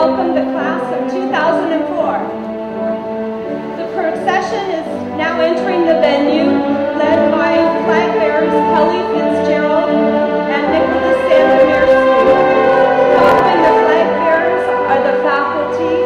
welcome the class of 2004. The procession is now entering the venue, led by flag bearers Kelly Fitzgerald and Nicholas Sandomierski. Following the flag bearers are the faculty.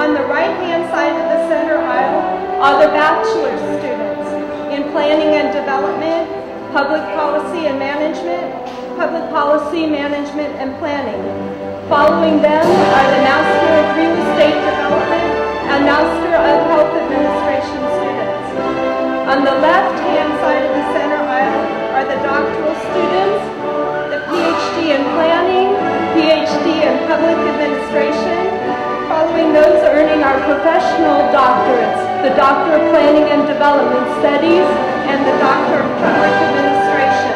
On the right-hand side of the center aisle are the bachelor students in Planning and Development, Public Policy and Management, Public Policy, Management, and Planning. Following them are the Master of Real Estate Development and Master of Health Administration students. On the left-hand side of the center aisle are the doctoral students, the PhD in Planning, PhD in Public Administration. Following those earning our professional doctorates, the Doctor of Planning and Development Studies and the Doctor of Public Administration.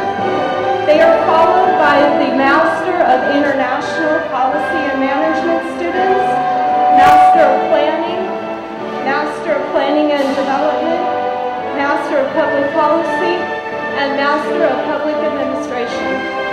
They are followed by the Master of International Policy and Management students, Master of Planning, Master of Planning and Development, Master of Public Policy, and Master of Public Administration.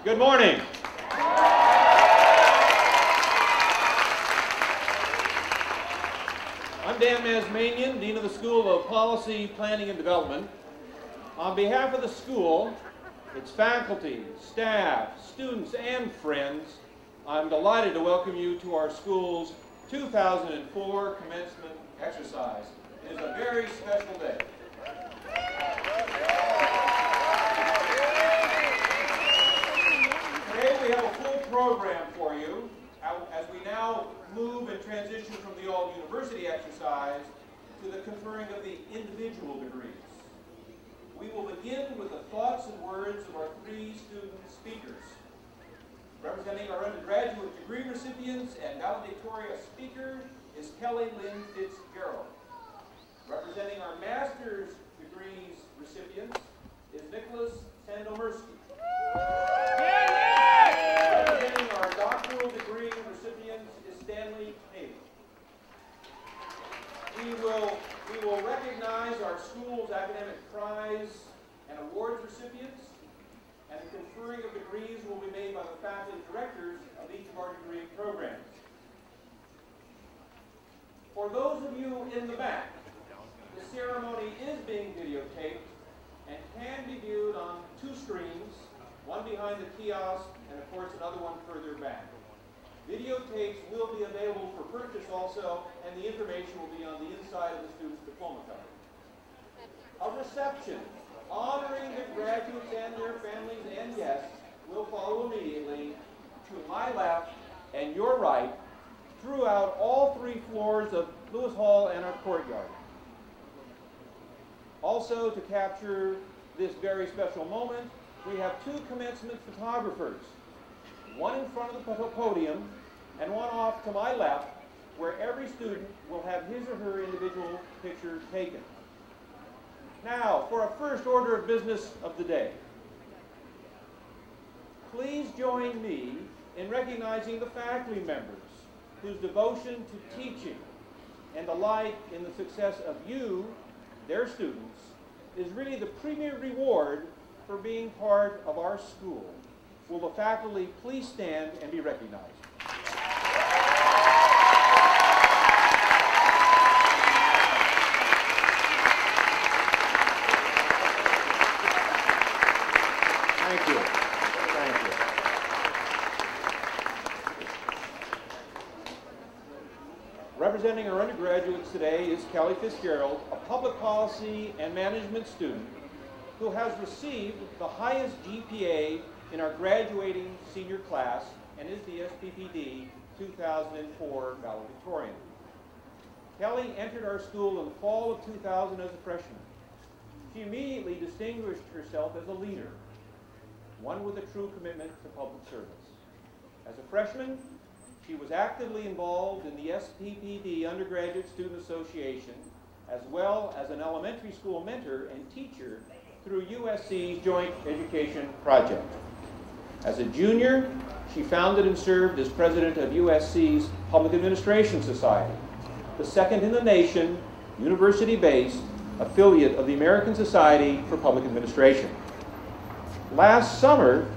Good morning. I'm Dan Mazmanian, Dean of the School of Policy, Planning, and Development. On behalf of the school, its faculty, staff, students, and friends, I'm delighted to welcome you to our school's 2004 commencement exercise. It is a very special day. Today we have a full program for you as we now move and transition from the all-university exercise to the conferring of the individual degrees. We will begin with the thoughts and words of our three student speakers. Representing our undergraduate degree recipients and valedictorian speaker is Kelly Lynn Fitzgerald. Representing our master's degrees recipients is Nicholas Sandomirsky. Representing our doctoral degree recipients is Stanley Haley. We will recognize our school's academic prize and awards recipients, and the conferring of degrees will be made by the faculty directors of each of our degree programs. For those of you in the back, the ceremony is being videotaped and can be viewed on two screens, one behind the kiosk and of course another one further back. Videotapes will be available for purchase also, and the information will be on the inside of the student's diploma cover. A reception honoring the graduates and their families and guests will follow immediately to my left and your right throughout all three floors of Lewis Hall and our courtyard. Also, to capture this very special moment, we have two commencement photographers, one in front of the podium and one off to my left, where every student will have his or her individual picture taken. Now, for a first order of business of the day, please join me in recognizing the faculty members whose devotion to teaching and delight in the success of you, their students, is really the premier reward for being part of our school. Will the faculty please stand and be recognized? Thank you. Thank you. Representing our undergraduates today is Kelly Fitzgerald, a public policy and management student who has received the highest GPA in our graduating senior class and is the SPPD 2004 valedictorian. Kelly entered our school in the fall of 2000 as a freshman. She immediately distinguished herself as a leader, one with a true commitment to public service. As a freshman, she was actively involved in the SPPD Undergraduate Student Association, as well as an elementary school mentor and teacher through USC's Joint Education Project. As a junior, she founded and served as president of USC's Public Administration Society, the second in the nation, university-based affiliate of the American Society for Public Administration. Last summer,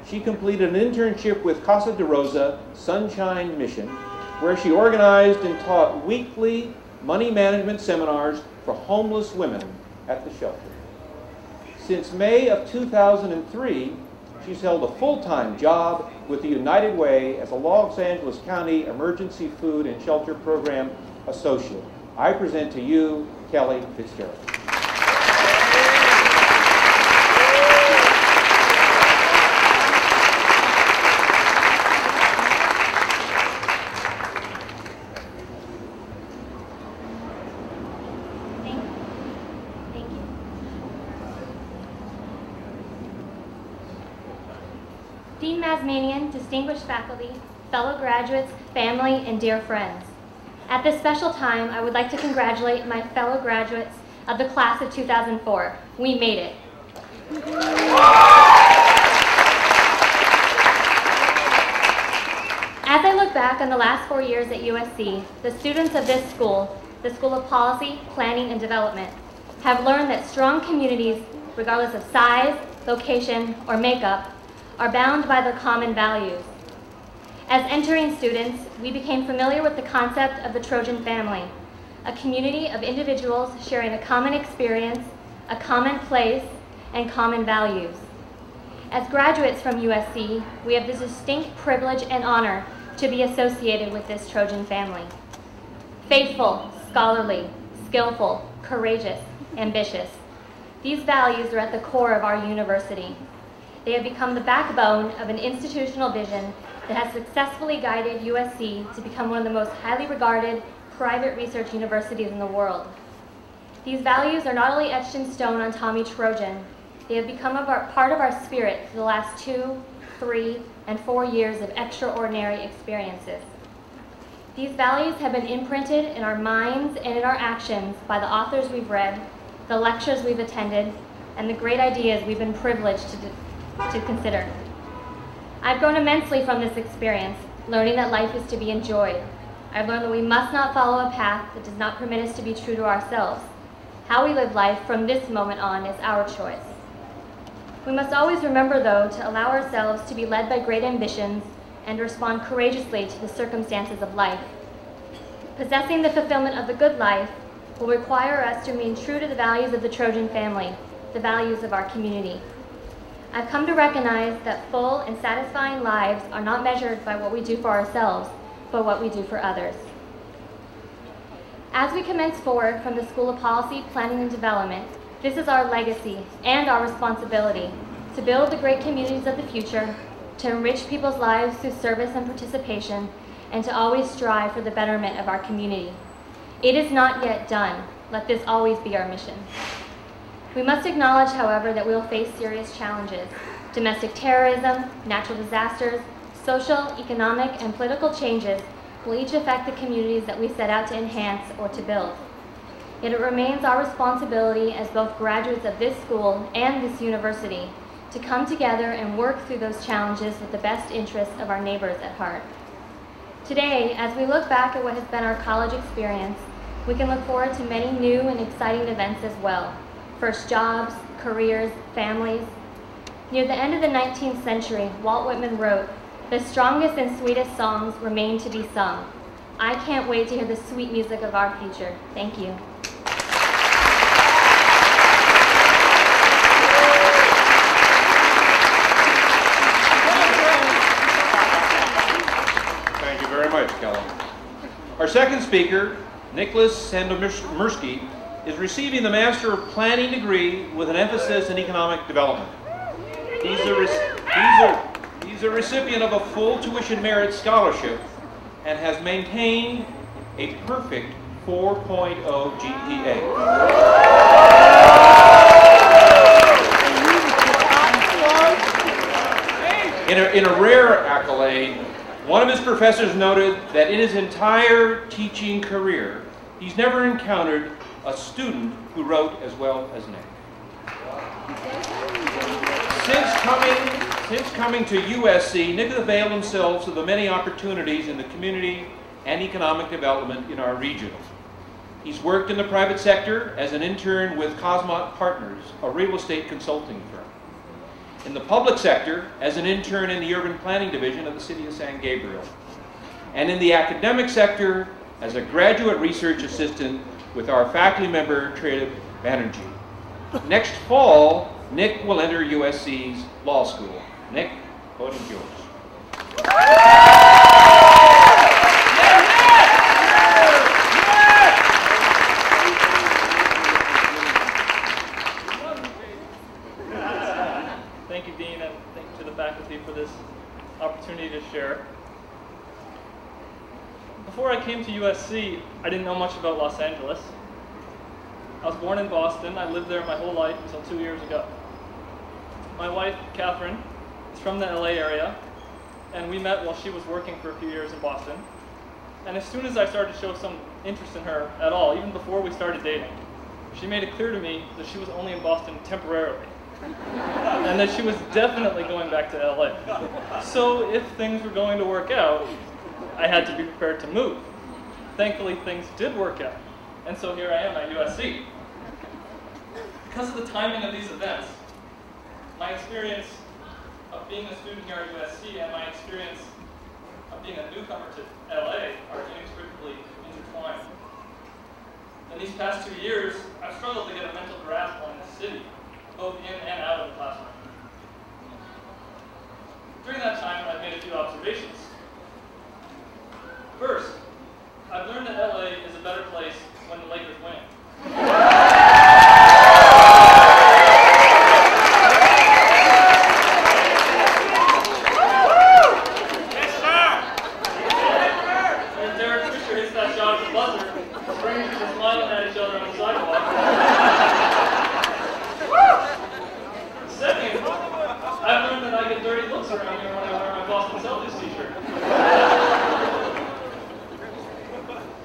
she completed an internship with Casa de Rosa Sunshine Mission, where she organized and taught weekly money management seminars for homeless women at the shelter. Since May of 2003, she's held a full-time job with the United Way as a Los Angeles County Emergency Food and Shelter Program Associate. I present to you Kelly Fitzgerald. Dean Mazmanian, distinguished faculty, fellow graduates, family, and dear friends. At this special time, I would like to congratulate my fellow graduates of the class of 2004. We made it. As I look back on the last 4 years at USC, the students of this school, the School of Policy, Planning, and Development, have learned that strong communities, regardless of size, location, or makeup, are bound by their common values. As entering students, we became familiar with the concept of the Trojan family, a community of individuals sharing a common experience, a common place, and common values. As graduates from USC, we have the distinct privilege and honor to be associated with this Trojan family. Faithful, scholarly, skillful, courageous, ambitious. These values are at the core of our university. They have become the backbone of an institutional vision that has successfully guided USC to become one of the most highly regarded private research universities in the world. These values are not only etched in stone on Tommy Trojan, they have become part of our spirit for the last 2, 3, and 4 years of extraordinary experiences. These values have been imprinted in our minds and in our actions by the authors we've read, the lectures we've attended, and the great ideas we've been privileged to consider. I've grown immensely from this experience, learning that life is to be enjoyed. I've learned that we must not follow a path that does not permit us to be true to ourselves. How we live life from this moment on is our choice. We must always remember, though, to allow ourselves to be led by great ambitions and to respond courageously to the circumstances of life. Possessing the fulfillment of the good life will require us to remain true to the values of the Trojan family, the values of our community. I've come to recognize that full and satisfying lives are not measured by what we do for ourselves, but what we do for others. As we commence forward from the School of Policy, Planning, and Development, this is our legacy and our responsibility to build the great communities of the future, to enrich people's lives through service and participation, and to always strive for the betterment of our community. It is not yet done. Let this always be our mission. We must acknowledge, however, that we will face serious challenges. Domestic terrorism, natural disasters, social, economic, and political changes will each affect the communities that we set out to enhance or to build. Yet it remains our responsibility as both graduates of this school and this university to come together and work through those challenges with the best interests of our neighbors at heart. Today, as we look back at what has been our college experience, we can look forward to many new and exciting events as well. First jobs, careers, families. Near the end of the 19th century, Walt Whitman wrote, "The strongest and sweetest songs remain to be sung." I can't wait to hear the sweet music of our future. Thank you. Thank you very much, Kelly. Our second speaker, Nicholas Sandomierski, is receiving the Master of Planning degree with an emphasis in economic development. He's a recipient of a full tuition merit scholarship and has maintained a perfect 4.0 GPA. In a rare accolade, one of his professors noted that in his entire teaching career, he's never encountered a student who wrote as well as Nick. Since coming to USC, Nick has availed himself of the many opportunities in the community and economic development in our region. He's worked in the private sector as an intern with Cosmot Partners, a real estate consulting firm. In the public sector as an intern in the urban planning division of the city of San Gabriel. And in the academic sector as a graduate research assistant with our faculty member, Treva Banerjee. Next fall, Nick will enter USC's law school. Nick, podium's yours. Thank you, Dean, and thank you to the faculty for this opportunity to share. Before I came to USC, I didn't know much about Los Angeles. I was born in Boston. I lived there my whole life until 2 years ago. My wife, Catherine, is from the LA area, and we met while she was working for a few years in Boston. And as soon as I started to show some interest in her at all, even before we started dating, she made it clear to me that she was only in Boston temporarily, and that she was definitely going back to LA. So if things were going to work out, I had to be prepared to move. Thankfully, things did work out, and so here I am at USC. Because of the timing of these events, my experience of being a student here at USC and my experience of being a newcomer to LA are inextricably intertwined. In these past 2 years, I've struggled to get a mental grasp on this city, both in and out of the classroom. During that time, I've made a few observations. First, I've learned that LA is a better place when the Lakers win. When Derek Fisher hits that shot at the buzzer, strangers are smiling at each other on the sidewalk. Second, I've learned that I get dirty looks around here when I wear my Boston Celtics t-shirt.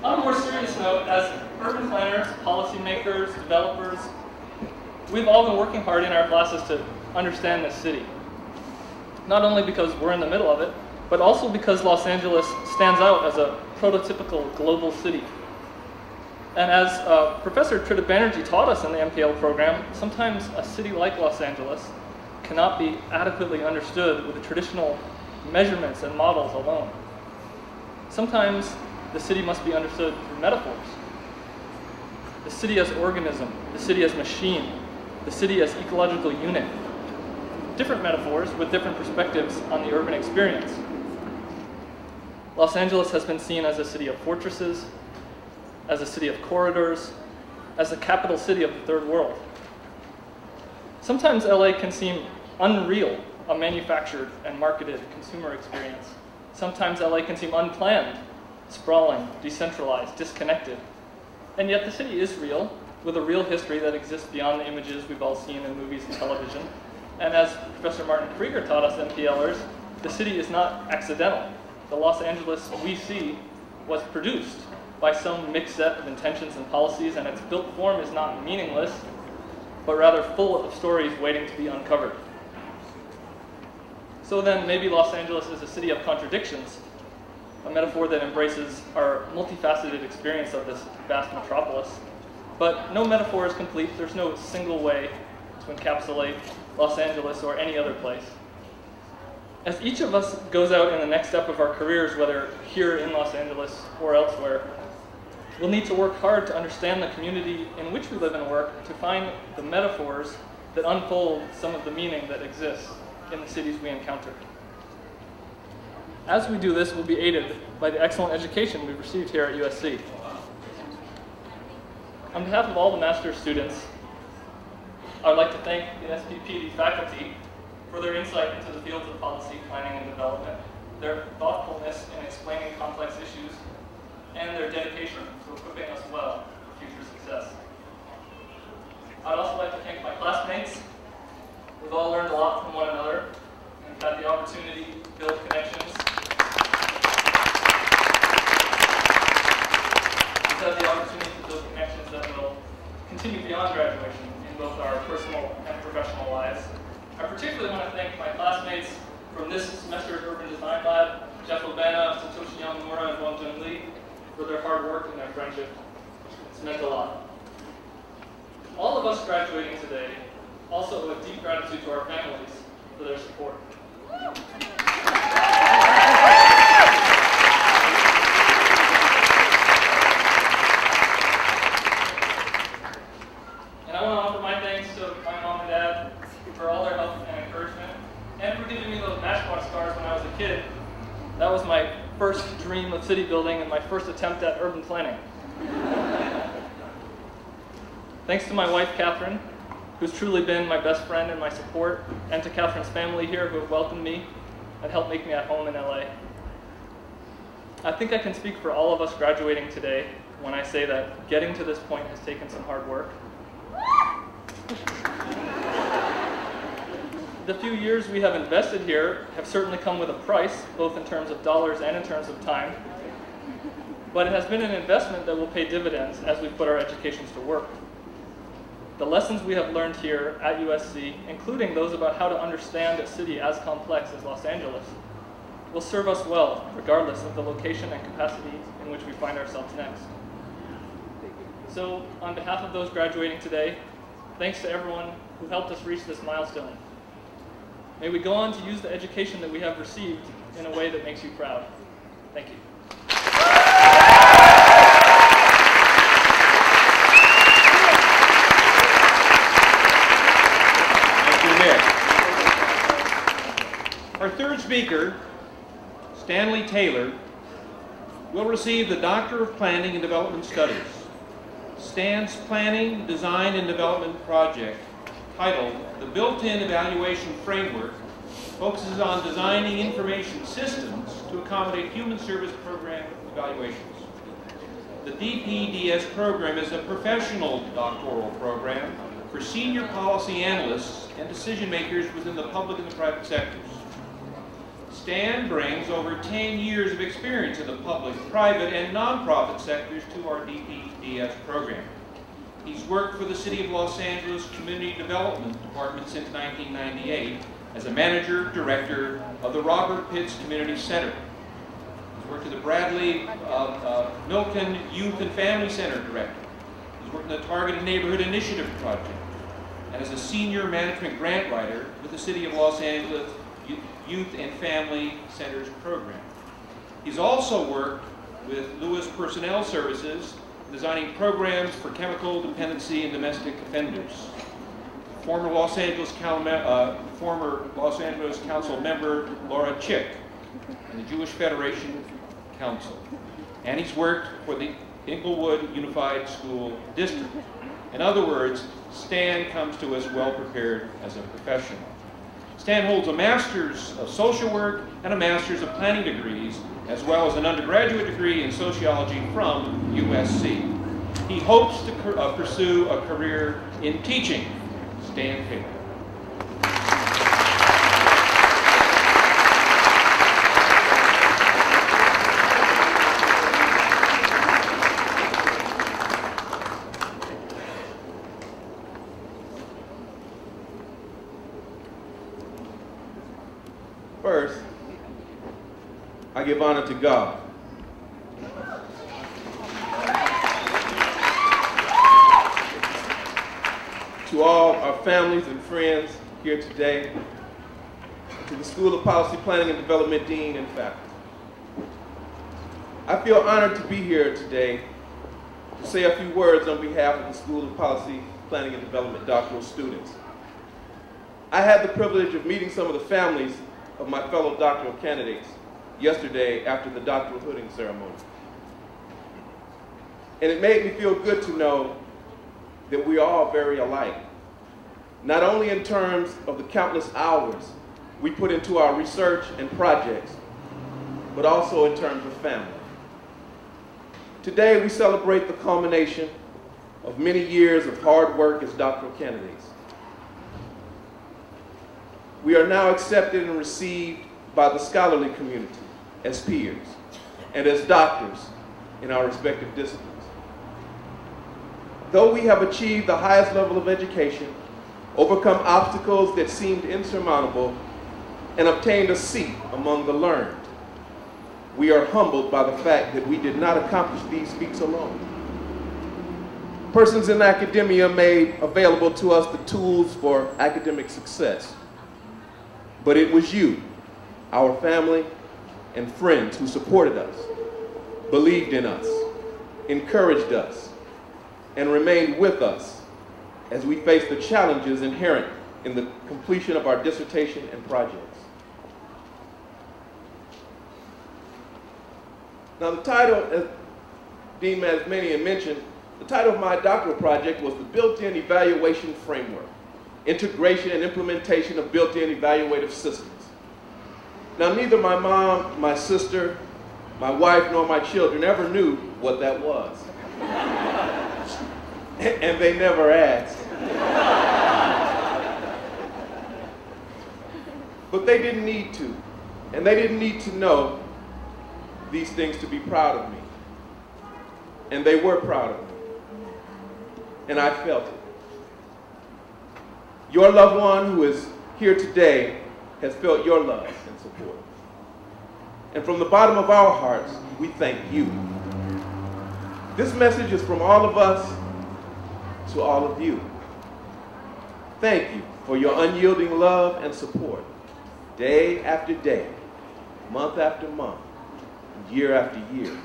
On a more serious note, as urban planners, policymakers, developers, we've all been working hard in our classes to understand this city. Not only because we're in the middle of it, but also because Los Angeles stands out as a prototypical global city. And as Professor Trita Banerjee taught us in the MPL program, sometimes a city like Los Angeles cannot be adequately understood with the traditional measurements and models alone. Sometimes the city must be understood through metaphors. The city as organism, the city as machine, the city as ecological unit. Different metaphors with different perspectives on the urban experience. Los Angeles has been seen as a city of fortresses, as a city of corridors, as the capital city of the third world. Sometimes LA can seem unreal, a manufactured and marketed consumer experience. Sometimes LA can seem unplanned, sprawling, decentralized, disconnected. And yet the city is real, with a real history that exists beyond the images we've all seen in movies and television. And as Professor Martin Krieger taught us MPLers, the city is not accidental. The Los Angeles we see was produced by some mixed set of intentions and policies, and its built form is not meaningless, but rather full of stories waiting to be uncovered. So then maybe Los Angeles is a city of contradictions, a metaphor that embraces our multifaceted experience of this vast metropolis. But no metaphor is complete. There's no single way to encapsulate Los Angeles or any other place. As each of us goes out in the next step of our careers, whether here in Los Angeles or elsewhere, we'll need to work hard to understand the community in which we live and work, to find the metaphors that unfold some of the meaning that exists in the cities we encounter. As we do this, we'll be aided by the excellent education we've received here at USC. On behalf of all the master's students, I would like to thank the SPPD faculty for their insight into the fields of policy, planning, and development, their thoughtfulness in explaining complex issues, and their dedication to equipping us well for future success. I'd also like to thank my classmates. We've all learned a lot from one another and had the opportunity to build connections. We've had the opportunity to build connections that will continue beyond graduation in both our personal and professional lives. I particularly want to thank my classmates from this semester's Urban Design Lab, Jeff Obana, Satoshi Yamamura, and Wong Jun Lee, for their hard work and their friendship. It's meant a lot. All of us graduating today also owe a deep gratitude to our families for their support. And I want to offer my thanks to my mom and dad for all their help and encouragement, and for giving me those Matchbox cars when I was a kid. That was my first dream of city building and my first attempt at urban planning. Thanks to my wife, Catherine, who's truly been my best friend and my support, and to Catherine's family here who have welcomed me and helped make me at home in LA. I think I can speak for all of us graduating today when I say that getting to this point has taken some hard work. The few years we have invested here have certainly come with a price, both in terms of dollars and in terms of time. But it has been an investment that will pay dividends as we put our educations to work. The lessons we have learned here at USC, including those about how to understand a city as complex as Los Angeles, will serve us well, regardless of the location and capacity in which we find ourselves next. So, on behalf of those graduating today, thanks to everyone who helped us reach this milestone. May we go on to use the education that we have received in a way that makes you proud. Thank you. Our third speaker, Stanley Taylor, will receive the Doctor of Planning and Development Studies. Stan's Planning, Design, and Development project, titled The Built-In Evaluation Framework, focuses on designing information systems to accommodate human service program evaluations. The DPDS program is a professional doctoral program for senior policy analysts and decision makers within the public and the private sectors. Stan brings over 10 years of experience in the public, private, and nonprofit sectors to our DPDS program. He's worked for the City of Los Angeles Community Development Department since 1998 as a manager, director of the Robert Pitts Community Center. He's worked at the Bradley Milken Youth and Family Center director. He's worked in the Targeted Neighborhood Initiative project and as a senior management grant writer with the City of Los Angeles Youth and Family Centers program. He's also worked with Lewis Personnel Services, designing programs for chemical dependency and domestic offenders. Former Los Angeles Council member Laura Chick and the Jewish Federation Council. And he's worked for the Inglewood Unified School District. In other words, Stan comes to us well prepared as a professional. Stan holds a Master's of Social Work and a Master's of Planning degrees, as well as an undergraduate degree in sociology from USC. He hopes to pursue a career in teaching. Stan Taylor. First, I give honor to God. To all our families and friends here today, to the School of Policy, Planning and Development Dean and faculty. I feel honored to be here today to say a few words on behalf of the School of Policy, Planning and Development doctoral students. I had the privilege of meeting some of the families of my fellow doctoral candidates yesterday after the doctoral hooding ceremony. And it made me feel good to know that we are all very alike, not only in terms of the countless hours we put into our research and projects, but also in terms of family. Today we celebrate the culmination of many years of hard work as doctoral candidates. We are now accepted and received by the scholarly community as peers and as doctors in our respective disciplines. Though we have achieved the highest level of education, overcome obstacles that seemed insurmountable, and obtained a seat among the learned, we are humbled by the fact that we did not accomplish these feats alone. Persons in academia made available to us the tools for academic success. But it was you, our family, and friends who supported us, believed in us, encouraged us, and remained with us as we faced the challenges inherent in the completion of our dissertation and projects. Now the title, as Dean Mazmanian mentioned, the title of my doctoral project was the Built-In Evaluation Framework, Integration and Implementation of Built-In Evaluative Systems. Now neither my mom, my sister, my wife, nor my children ever knew what that was. And they never asked. But they didn't need to. And they didn't need to know these things to be proud of me. And they were proud of me. And I felt it. Your loved one who is here today has felt your love and support. And from the bottom of our hearts, we thank you. This message is from all of us to all of you. Thank you for your unyielding love and support. day after day, month after month, year after year.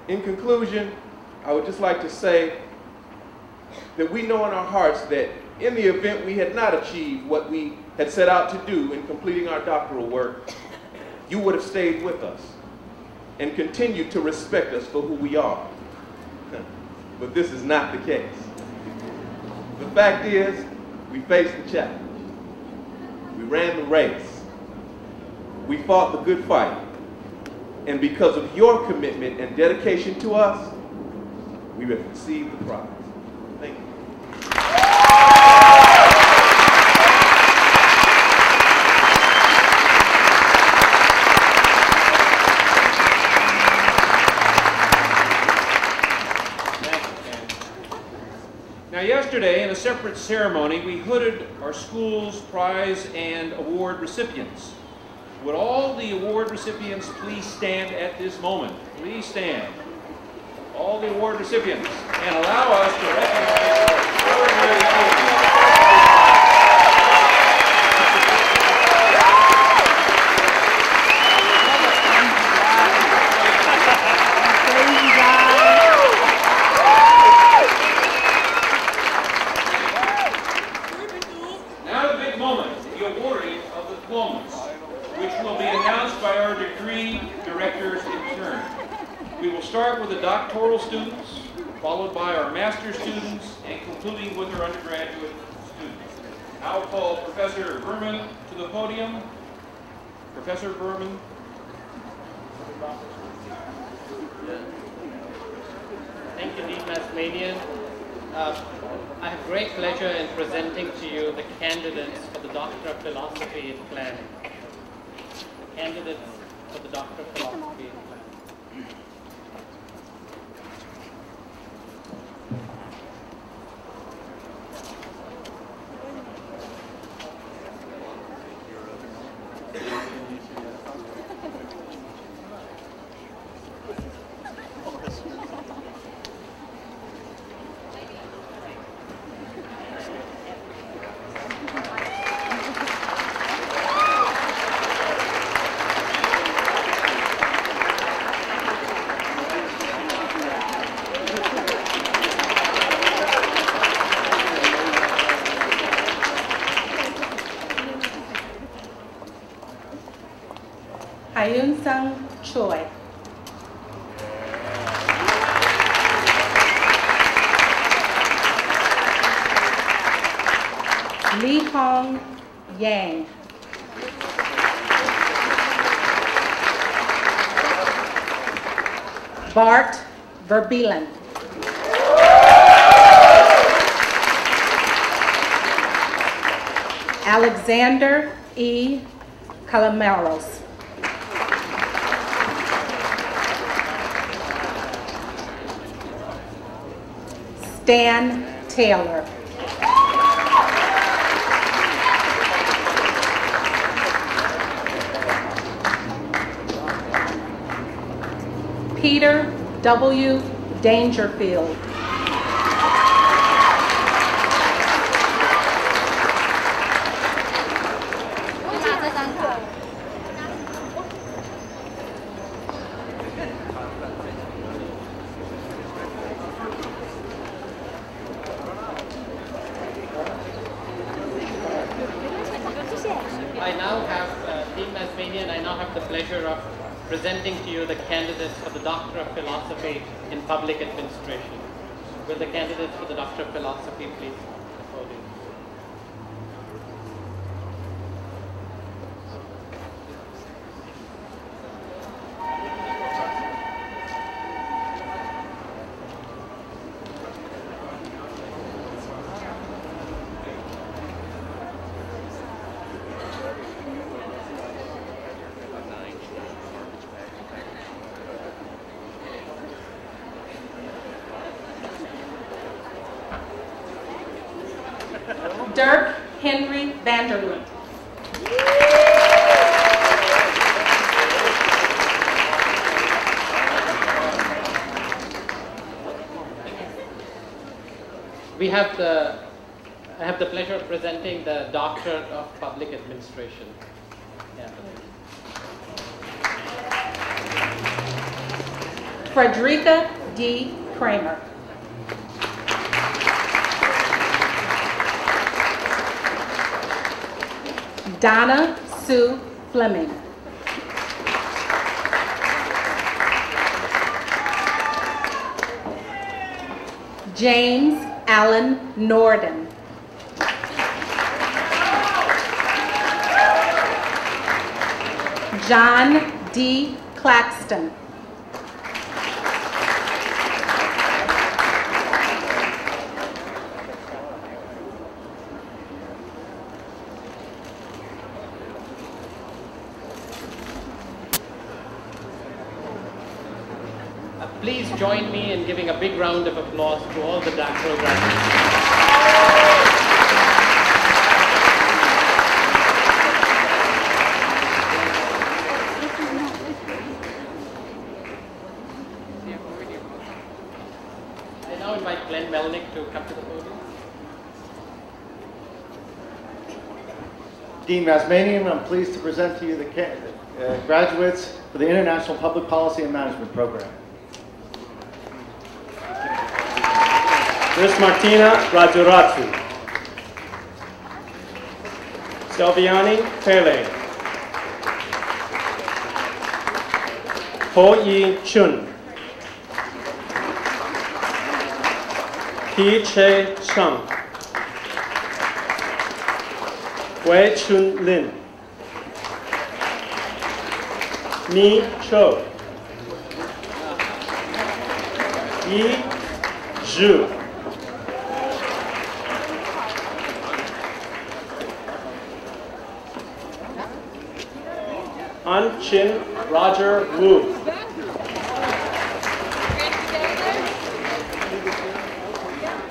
In conclusion, I would just like to say that we know in our hearts that in the event we had not achieved what we had set out to do in completing our doctoral work, you would have stayed with us and continued to respect us for who we are. But this is not the case. The fact is, we faced the challenge. We ran the race. We fought the good fight. And because of your commitment and dedication to us, we have received the prize. Thank you. Now, yesterday, in a separate ceremony, we hooded our school's prize and award recipients. Would all the award recipients please stand at this moment? Please stand. All the award recipients, and allow us to recognize our extraordinary achievements. Now the big moment, the awarding of the diplomas, which will be announced by our degree directors in turn. We will start with the doctoral students, followed by our master's students, and concluding with our undergraduate students. I will call Professor Berman to the podium. Professor Berman. Thank you, Dean Masmanian. I have great pleasure in presenting to you the candidates for the Doctor of Philosophy in Planning. Candidates for the Doctor of Philosophy in Planning. Hyun-Sung Choi. Lee Hong Yang. Bart Verbeelen. Alexander E. Calamaros. Stan Taylor. Peter W. Dangerfield. Presenting to you the candidates for the Doctor of Philosophy in Public Administration. Will the candidates for the Doctor of Philosophy please come to the podium? Dirk Henry Vanderloop. We have the I have the pleasure of presenting the Doctorate of Public Administration. Frederica D. Kramer. Donna Sue Fleming. James Allen Norden. John D. Claxton. Please join me in giving a big round of applause to all the doctoral graduates. I now invite Glenn Melnick to come to the podium. Dean Masmanian, I'm pleased to present to you the graduates for the International Public Policy and Management Program. Miss Martina Rajuratu, Selviani Pele, Ho Yi Chun, Pi Che Chung, Wei Chun Lin, Mi Cho, Yi Zhu, An Chin Roger Wu,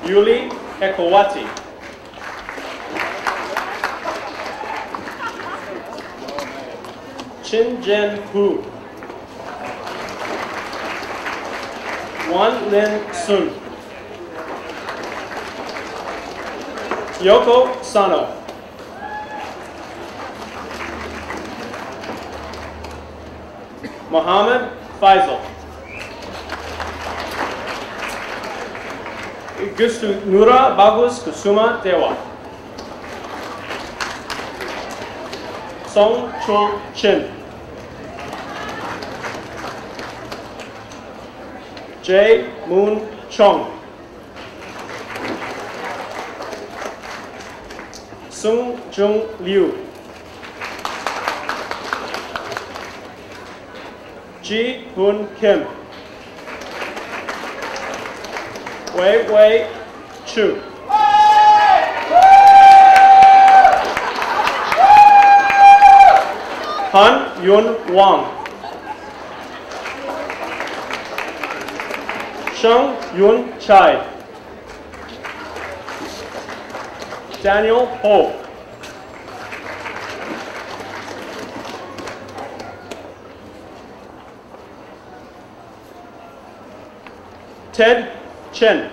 Yuli Ekowati, Chin Jen Hu, Wan Lin Sun, Yoko Sano, Mohammed Faisal, Gustu Nura Bagus Kusuma Dewa, Song Chul Chin, Jae Moon Chong, Sung Jung Liu, Ji Hoon Kim, Wei Wei Chu, Han Yun Wang, Sheng Yun Chai, Daniel Ho, Ted Chen,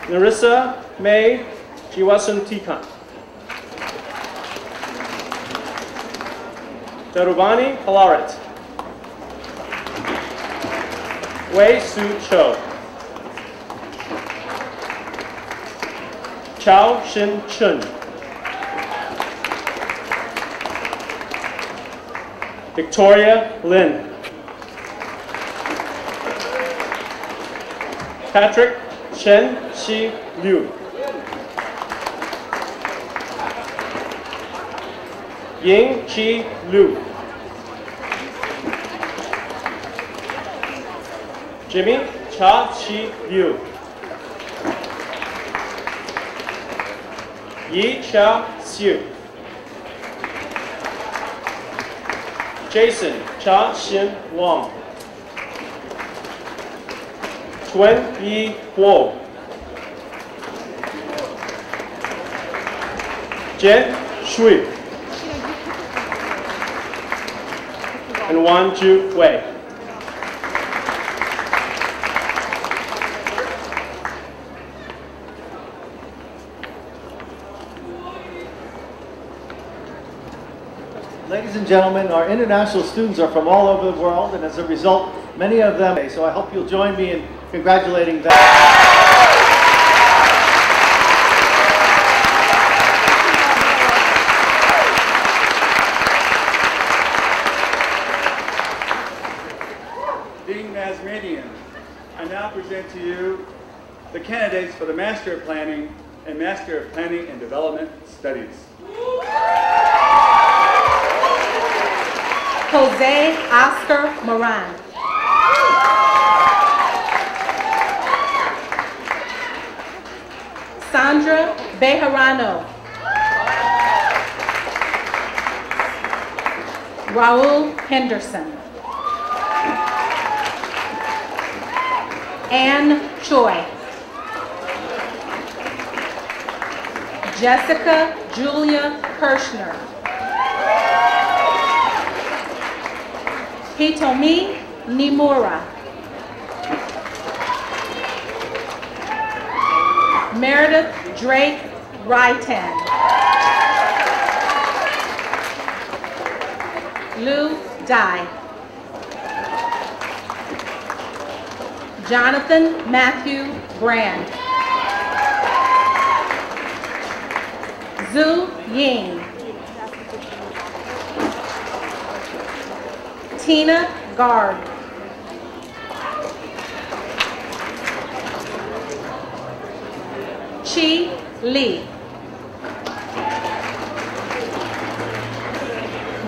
Narissa May Jiwasun Tikan, Darubani Halarit, Wei Su Cho, Chao Shin Chun, Victoria Lin, Patrick Chen Shi Liu, Ying Chi Liu, Jimmy Cha Chi Liu, Yi Cha Xiu, Jason Cha Xin Wang, Tuen Yi Guo, Jian Shui, and Wan Ju Wei. and gentlemen, our international students are from all over the world, and as a result, many of them, so I hope you'll join me in congratulating them. Dean Mazmanian, I now present to you the candidates for the Master of Planning and Master of Planning and Development Studies. Jose Oscar Moran. Sandra Bejarano. Raul Henderson. Anne Choi. Jessica Julia Kirshner. Hitomi Nimura. Meredith Drake Rytan. Lou Dye. Jonathan Matthew Brand. Zhu Ying. Tina Gard. Chi Lee.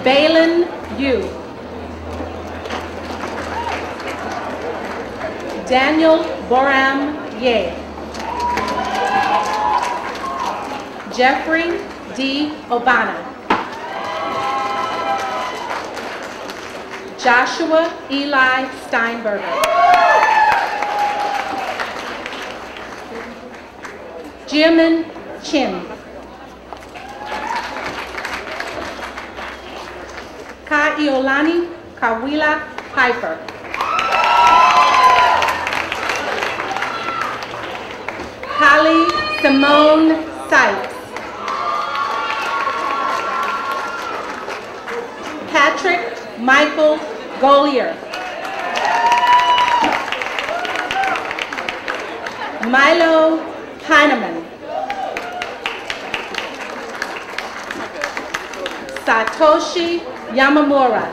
Balin Yu. Daniel Boram Ye. Jeffrey D. Obana. Joshua Eli Steinberger. Jimin Chin. Ka-Iolani Kawila Piper. Kali Simone Sykes. Patrick Michael Golier. Milo Heineman. Satoshi Yamamura.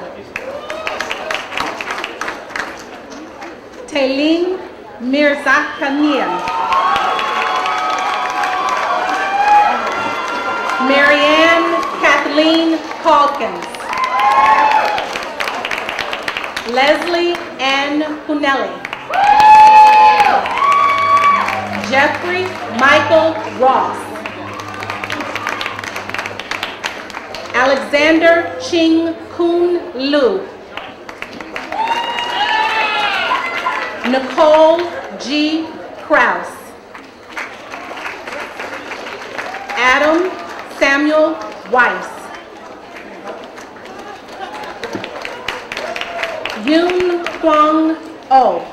Tailin Mirzakhanian. Marianne Kathleen Calkins. Leslie Ann Punelli. Jeffrey Michael Ross. Alexander Ching Kun Lu. Nicole G. Krause. Adam Samuel Weiss. Yoon Kwang Oh.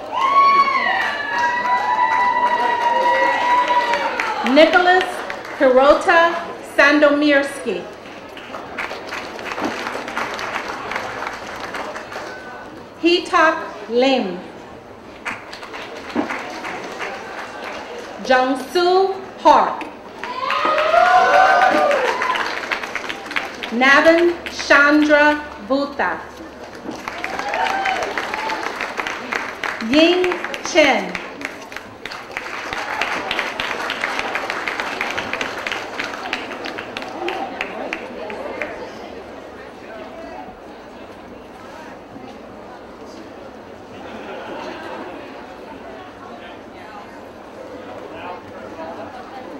Nicholas Hirota Sandomirsky. Heetak Lim. Jungsu Park. Navin Chandra Bhuta. Ying Chen.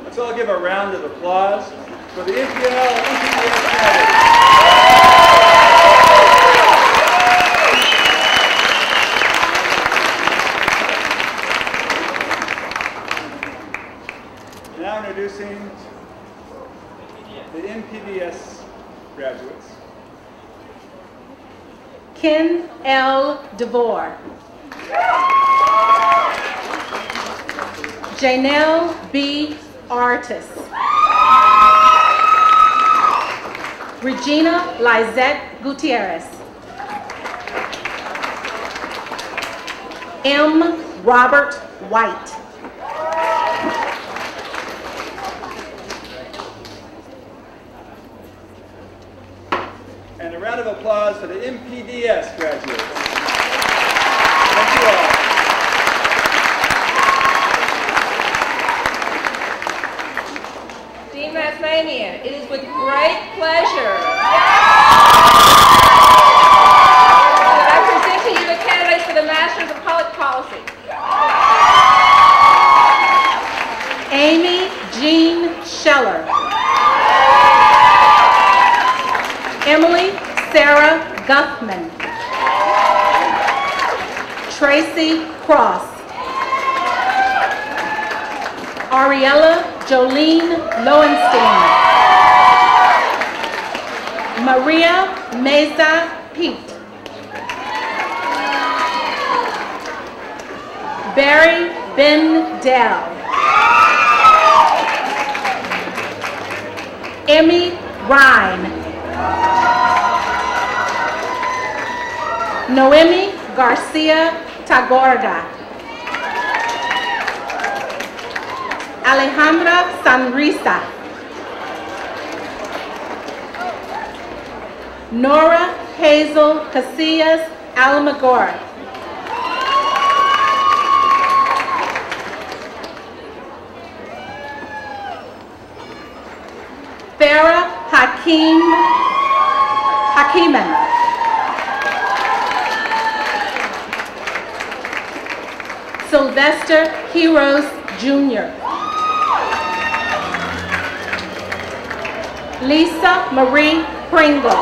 Let's all give a round of applause for the NPL and NPS candidates. Now introducing the NPDS graduates. Ken L. DeVore. Janelle B. Artis. Regina Lizette Gutierrez. M. Robert White. And a round of applause for the MPDS graduates. Thank you all. Dean Masmanian, it is with great pleasure that I present to you the candidates for the Masters of Public Policy. Amy Jean Scheller. Emily Sarah Guthman. Tracy Cross. Ariella Jolene Lowenstein. Maria Meza Pete. Barry Ben Dell. Emmy Ryan. Noemi Garcia Tagorga. Alejandra Sanrisa. Nora Hazel Casillas Almagor. Farah Hakiman. Sylvester Heroes Jr. Lisa Marie Pringle.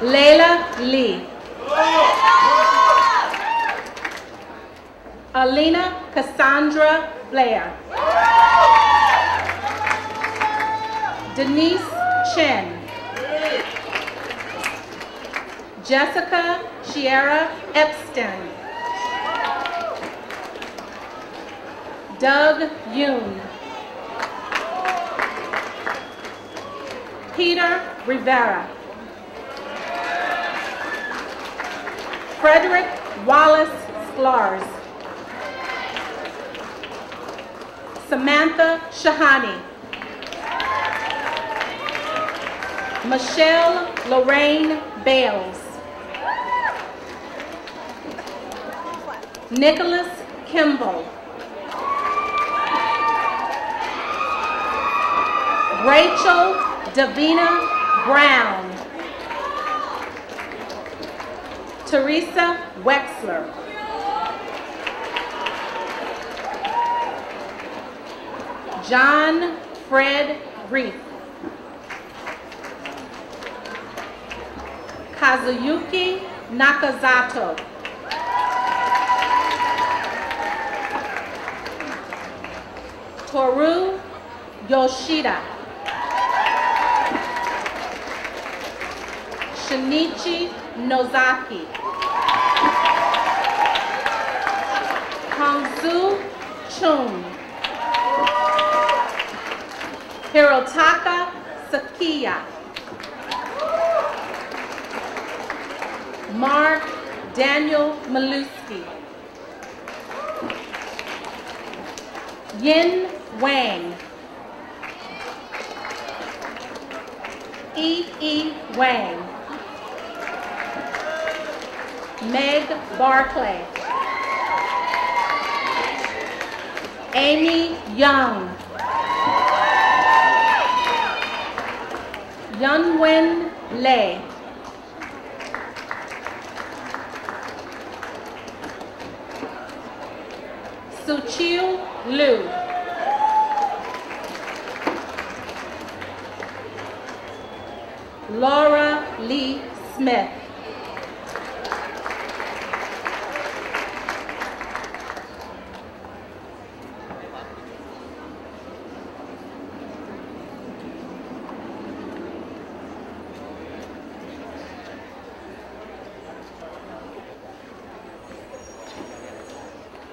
Layla Lee. Alina Cassandra Blair. Denise Chen. Jessica Shiera Epstein. Doug Yoon. Peter Rivera. Frederick Wallace Sklars. Samantha Shahani. Michelle Lorraine Bales. Nicholas Kimball. Rachel Davina Brown. Teresa Wexler. John Fred Reef. Kazuyuki Nakazato. Toru Yoshida. Shinichi Nozaki. Hongsu Chung. Hirotaka Sakiya. Mark Daniel Maluski. Yin Wang. E. Wang. Meg Barclay. Amy Young. Yunwen Lei. Suchiu Liu. Laura Lee Smith.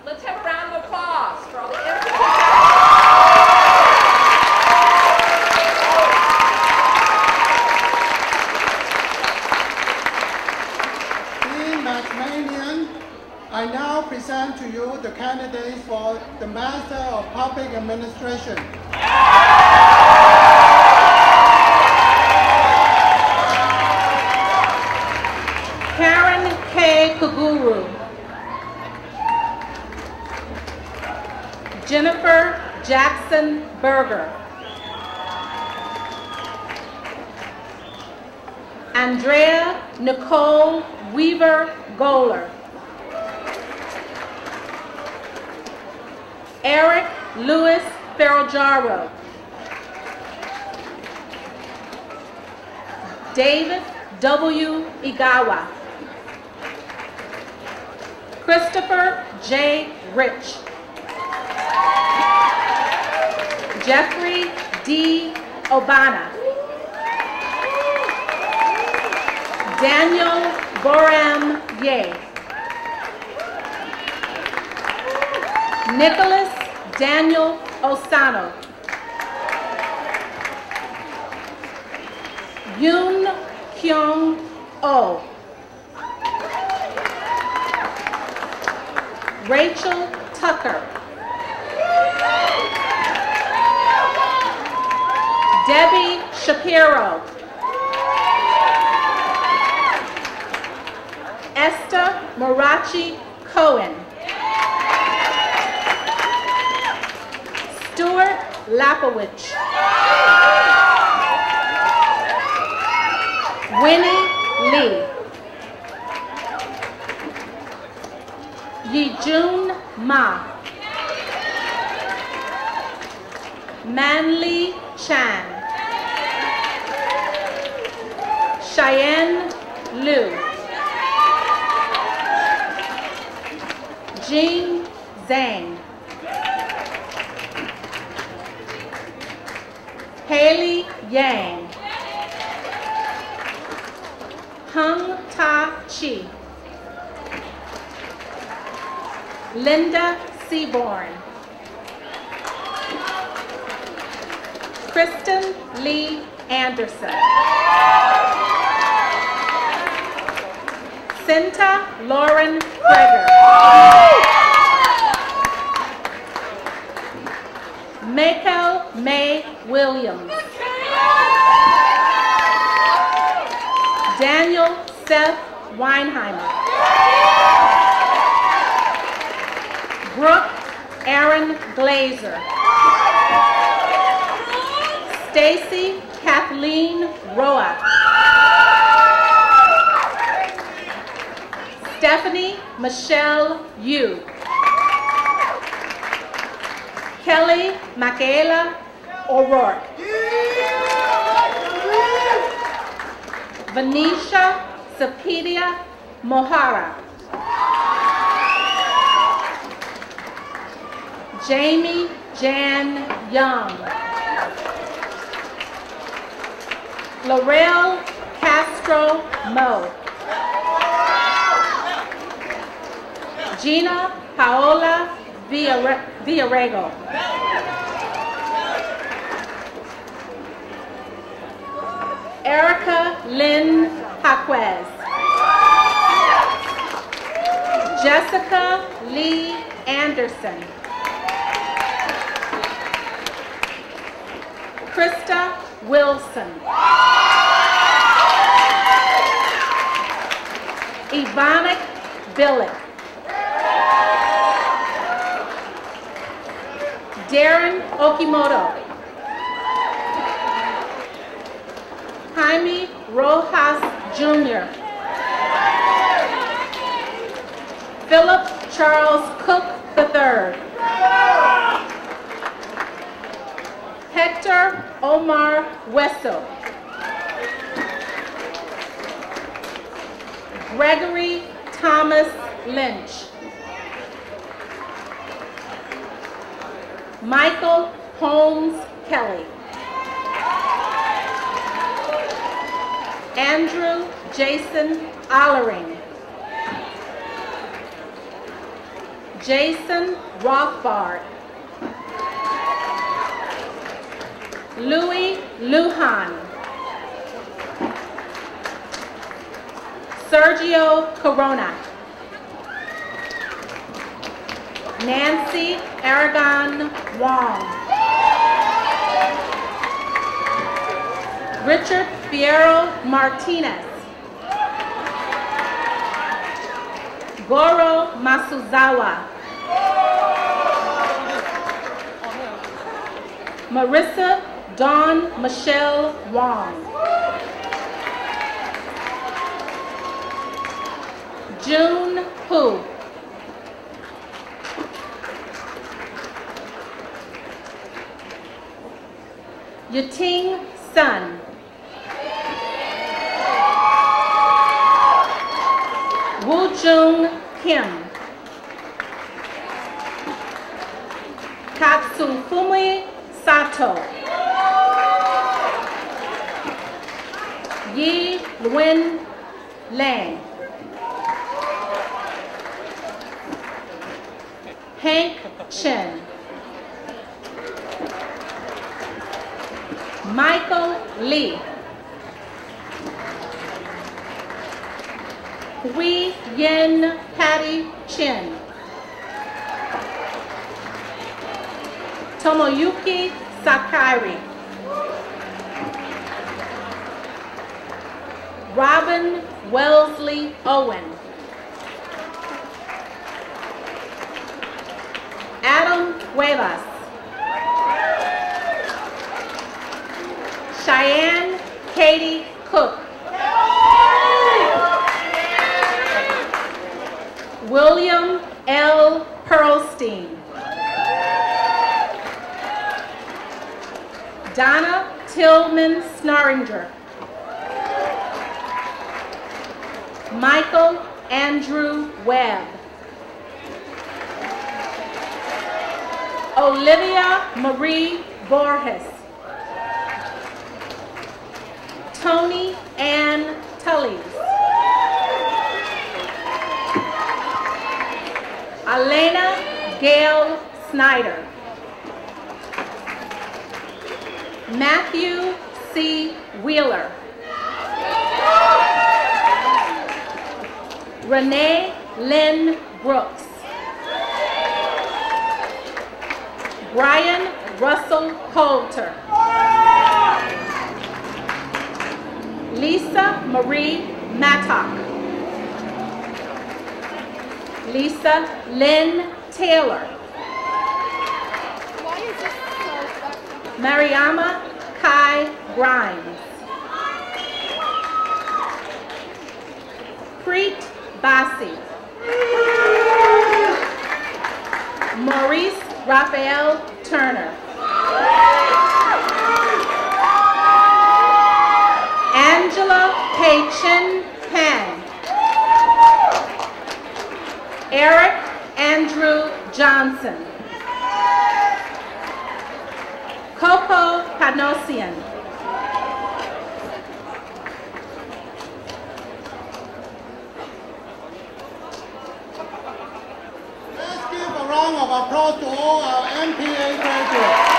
Let's have a round of applause for all the present to you the candidates for the Master of Public Administration. Karen K. Kuguru. Jennifer Jackson Berger. Andrea Nicole Weaver Goler. Eric Louis Ferrojaro. David W. Igawa. Christopher J. Rich. Jeffrey D. Obana. Daniel Boram Ye. Nicholas Daniel Osano. Yoon Kyung Oh. Rachel Tucker. Debbie Shapiro. Esther Marachi Cohen. Stuart Lapowich. Winnie Lee. Yijun Ma. Manly Chan. Cheyenne Liu. Jing Zhang. Haley Yang. Hung Ta Chi. Linda Seaborn. Kristen Lee Anderson. Cinta Lauren Kreger. Mako May Williams. Daniel Seth Weinheimer. Brooke Aaron Glazer. Stacy Kathleen Roa. Stephanie Michelle Yu. Kelly Michaela O'Rourke. Venetia Sapedia Mohara. Jamie Jan Young. Laurel Castro Mo. Gina Paola Villarego. Erica Lynn Jaquez. Jessica Lee Anderson. Krista Wilson. Ivonic Billick. Darren Okimoto. Jaime Rojas Jr. Philip Charles Cook III. Hector Omar Wesso. Gregory Thomas Lynch. Michael Holmes Kelly. Andrew Jason Allering. Jason Rothbard. Louis Lujan. Sergio Corona. Nancy Aragon Wong. Richard Fierro Martinez. Goro Masuzawa. Marissa Dawn Michelle Wong. June Hu. Yating Sun. Woo Jung Kim. Katsufumi Sato. Yi Luen Lang. Hank Chen. Michael Lee. Hui Yen Patty Chin. Tomoyuki Sakai. Robin Wellesley Owen. Adam Cuevas. Cheyenne Katie Cook. William L. Pearlstein. Donna Tillman Snaringer. Michael Andrew Webb. Olivia Marie Borges. Tony Ann Tully. Elena Gail Snyder. Matthew C. Wheeler. Renee Lynn Brooks. Brian Russell Coulter. Lisa Marie Mattock. Lisa Lynn Taylor. Mariama Kai Grimes. Preet Bassi. Maurice Raphael Turner. Angela Pei-Chin Pan. Eric Andrew Johnson. Coco Panosian. Let's give a round of applause to all our MPA graduates.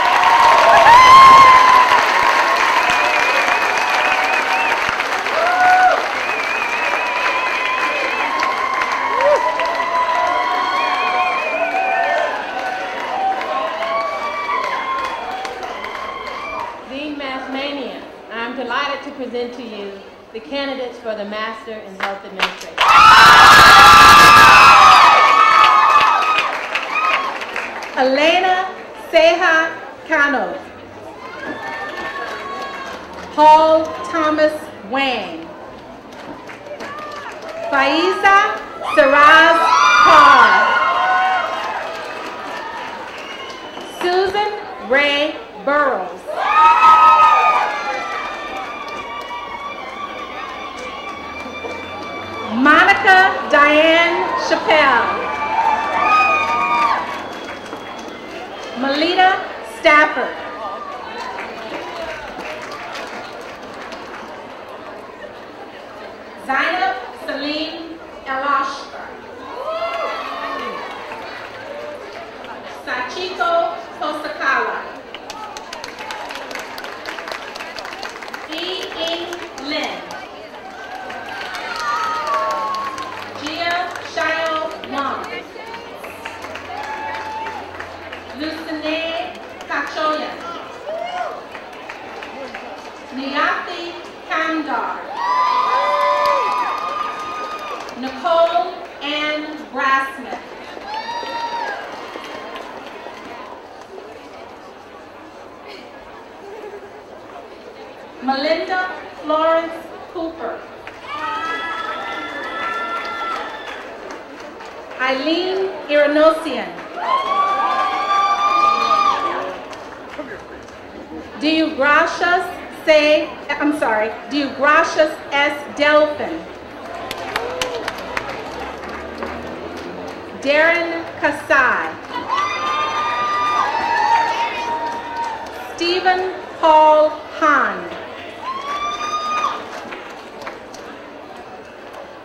Delighted to present to you the candidates for the Master in Health Administration. Elena Seha Kano. Paul Thomas Wang. Faiza Saraz Carr. Susan Ray Burrows. Monica Diane Chappelle. Melita Stafford. Zainab Salim Elashkar. Sachiko Kosakawa. E. Lin. Gia Shio Wong. Eileen Iranosian. Do you gracias S. Delphin. Darren Kasai. Stephen Paul Hahn.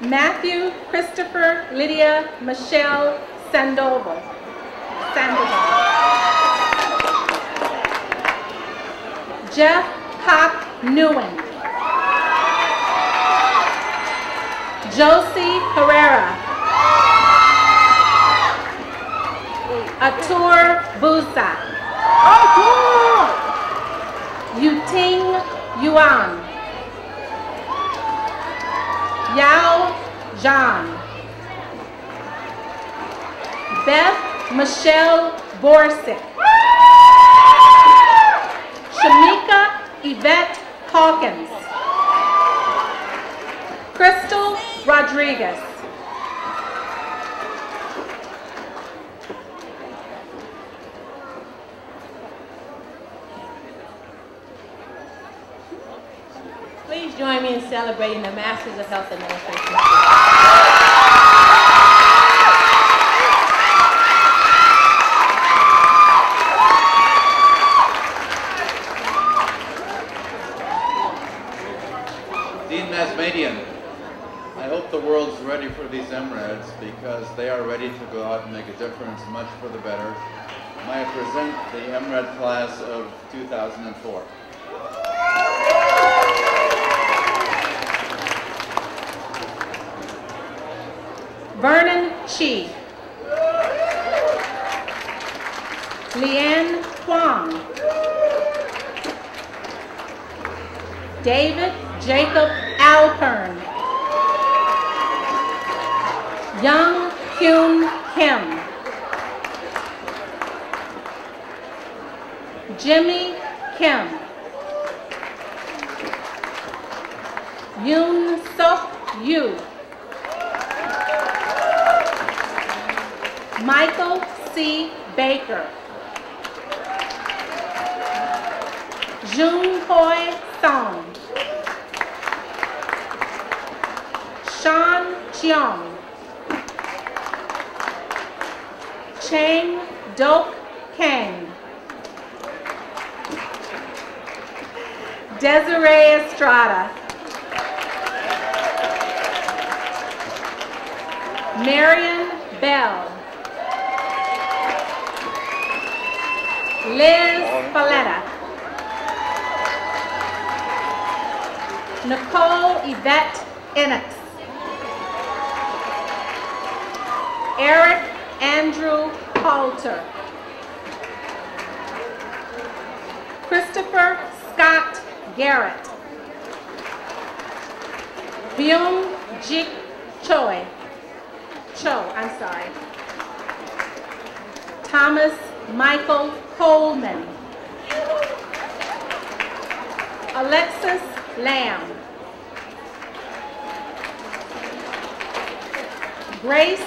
Matthew Christopher Lydia Michelle Sandoval. Jeff Hop Nguyen. Josie Herrera. Atur Busa. Yuting Yuan. Yao Zhang. Beth Michelle Borsick. Shamika Yvette Hawkins. Crystal Rodriguez. Please join me in celebrating the Masters of Health Administration. Dean Masmadian, I hope the world's ready for these MRADs because they are ready to go out and make a difference, much for the better. May I present the MRAD class of 2004. Vernon Chi. Leanne Huang. David Jacob Alpern. Young Hyun Kim. Jimmy Kim. Yoon Suk Yu. Michael C. Baker. Jun Hoi Song. Sean Cheong. Chang Dok Kang. Desiree Estrada. Marion Bell. Liz Paletta. Nicole Yvette Enix. Eric Andrew Halter. Christopher Scott Garrett. Byung Jik Cho. Thomas Michael Coleman. Alexis Lamb. Grace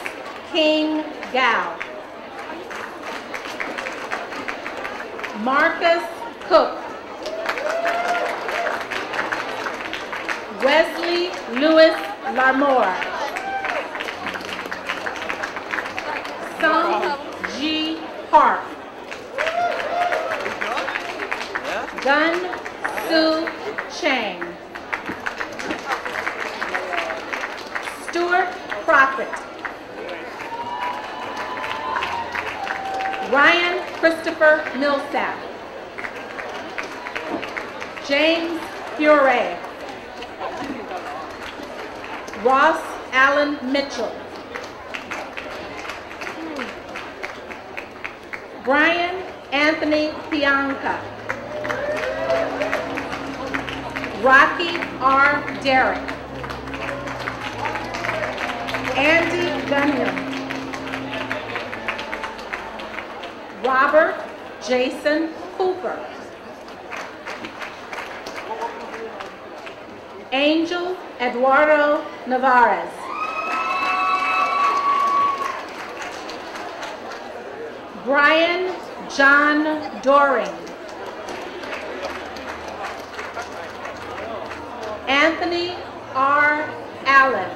King Gao. Marcus Cook. Wesley Lewis Larmore. Sung G. Park. Gun Sue Chang. Stuart Prophet. Ryan Christopher Millsap. James Fure. Ross Allen Mitchell. Brian Anthony Pianca. Rocky R. Derrick. Andy Gunyon. Robert Jason Cooper. Angel Eduardo Navarez. Brian John Doring. Anthony R. Allen.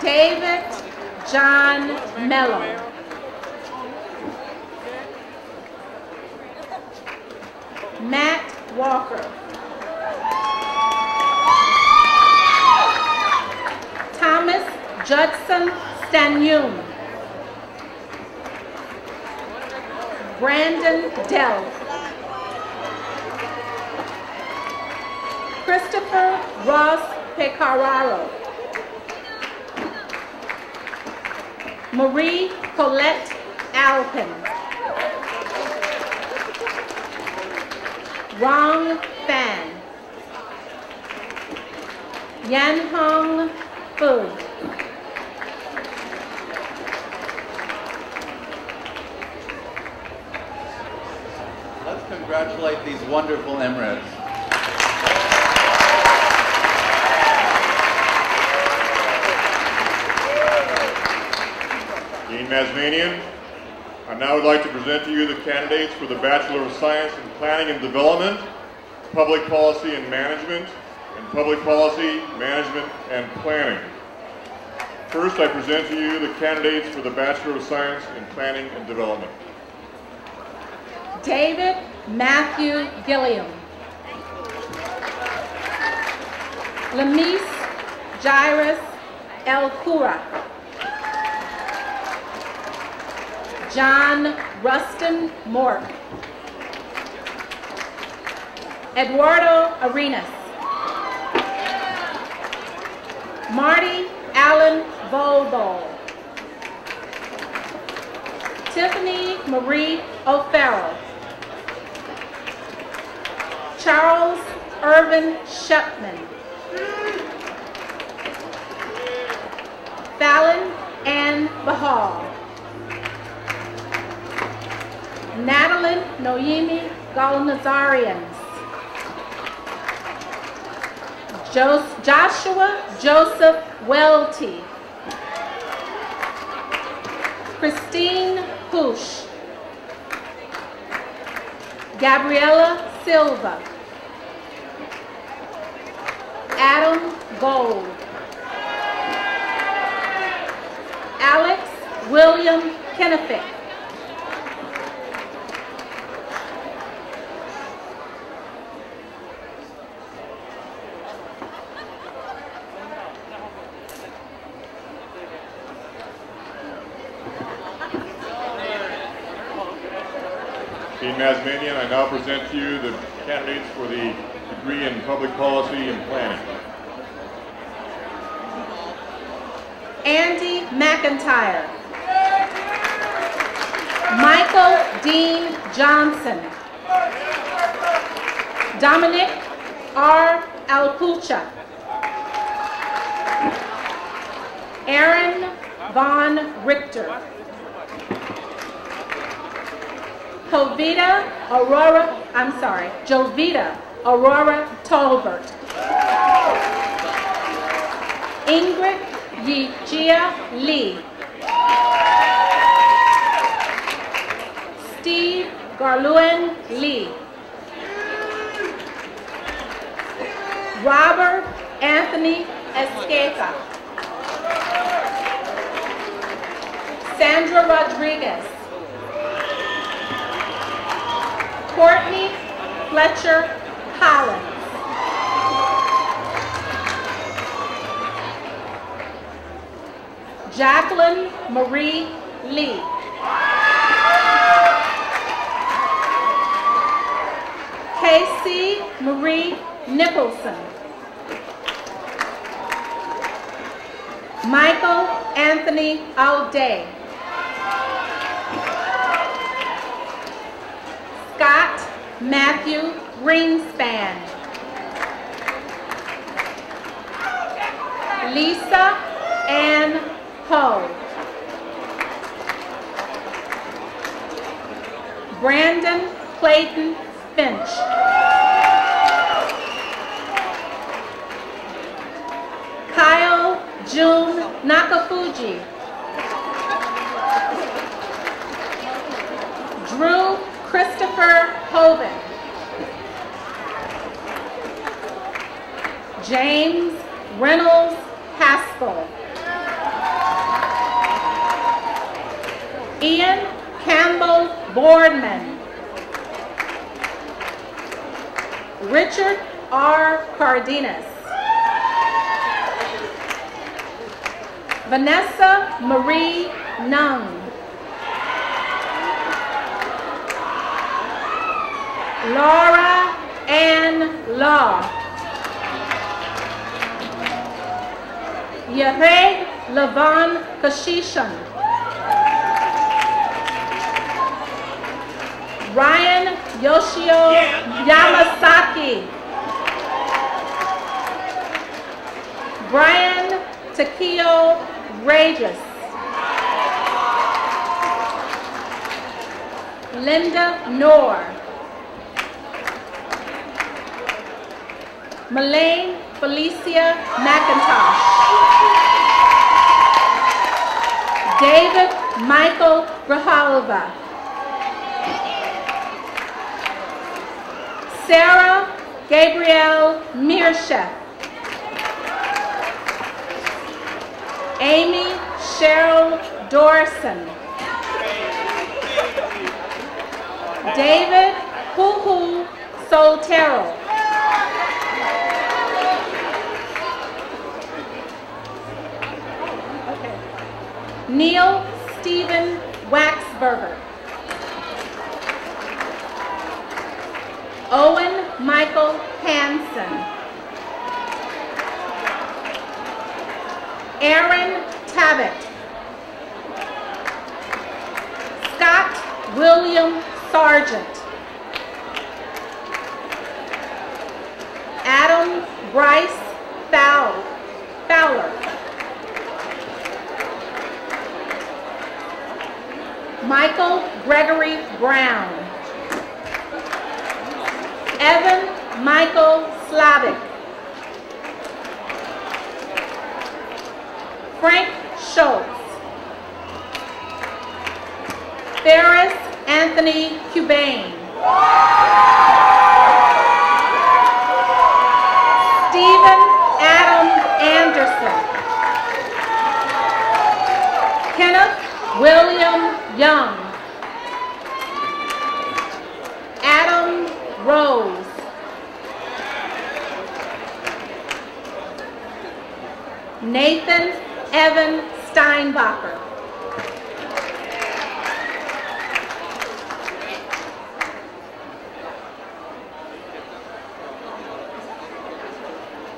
David John Mello. Matt Walker. Thomas Judson Stanyun. Brandon Dell. Christopher Ross Pecoraro. Marie Colette Alpin. Wang Fan. Yan Hong Fu. Let's congratulate these wonderful MREDs. Dean Mazmanian, I now would like to present to you the candidates for the Bachelor of Science in Planning and Development, Public Policy and Management, and Public Policy, Management, and Planning. First, I present to you the candidates for the Bachelor of Science in Planning and Development. David Matthew Gilliam. Lamise Jairus Elkura. John Rustin Mork. Eduardo Arenas. Marty Allen Volvo. Tiffany Marie O'Farrell. Charles Irvin Shepman. Fallon Ann Bahal. Natalie Noemi Galnazarians. Joshua Joseph Welty. Christine Hoosh. Gabriela Silva. Adam Gold. Alex William Kennefick. Dean Mazmanian, I now present to you the candidates for the degree in Public Policy and Planning. Andy McIntyre. Michael Dean Johnson. Dominic R. Alpucha. Aaron Von Richter. Jovita Aurora Tolbert. Ingrid Yijia Lee. Steve Garluen Lee. Robert Anthony Esqueta. Sandra Rodriguez. Courtney Fletcher Collins. Jacqueline Marie Lee. Casey Marie Nicholson. Michael Anthony Alday. Scott Matthew Greenspan. Lisa Ann Poe. Brandon Clayton Finch. Kyle June Nakafuji. Drew Christopher Hovind. James Reynolds Haskell. Ian Campbell Boardman. Richard R. Cardenas. Vanessa Marie Nung. Laura Ann Law. Yaheg Lavan Kashishan. Ryan Yoshio Yamasaki. Brian Takio Regis. Linda Knorr. Melaine Felicia McIntosh. David Michael Grijalva. Sarah Gabrielle Mearshef. Amy Cheryl Dorson. David Huhu Soltero. Neil Stephen Waxberger. Owen Michael Hansen. Aaron Tabbitt. Scott William Sargent. Adam Bryce Fowler. Michael Gregory Brown. Evan Michael Slavic. Frank Schultz. Ferris Anthony Cubane. Stephen Adam Anderson. Kenneth William Young. Adam Rose. Nathan Evan Steinbacher.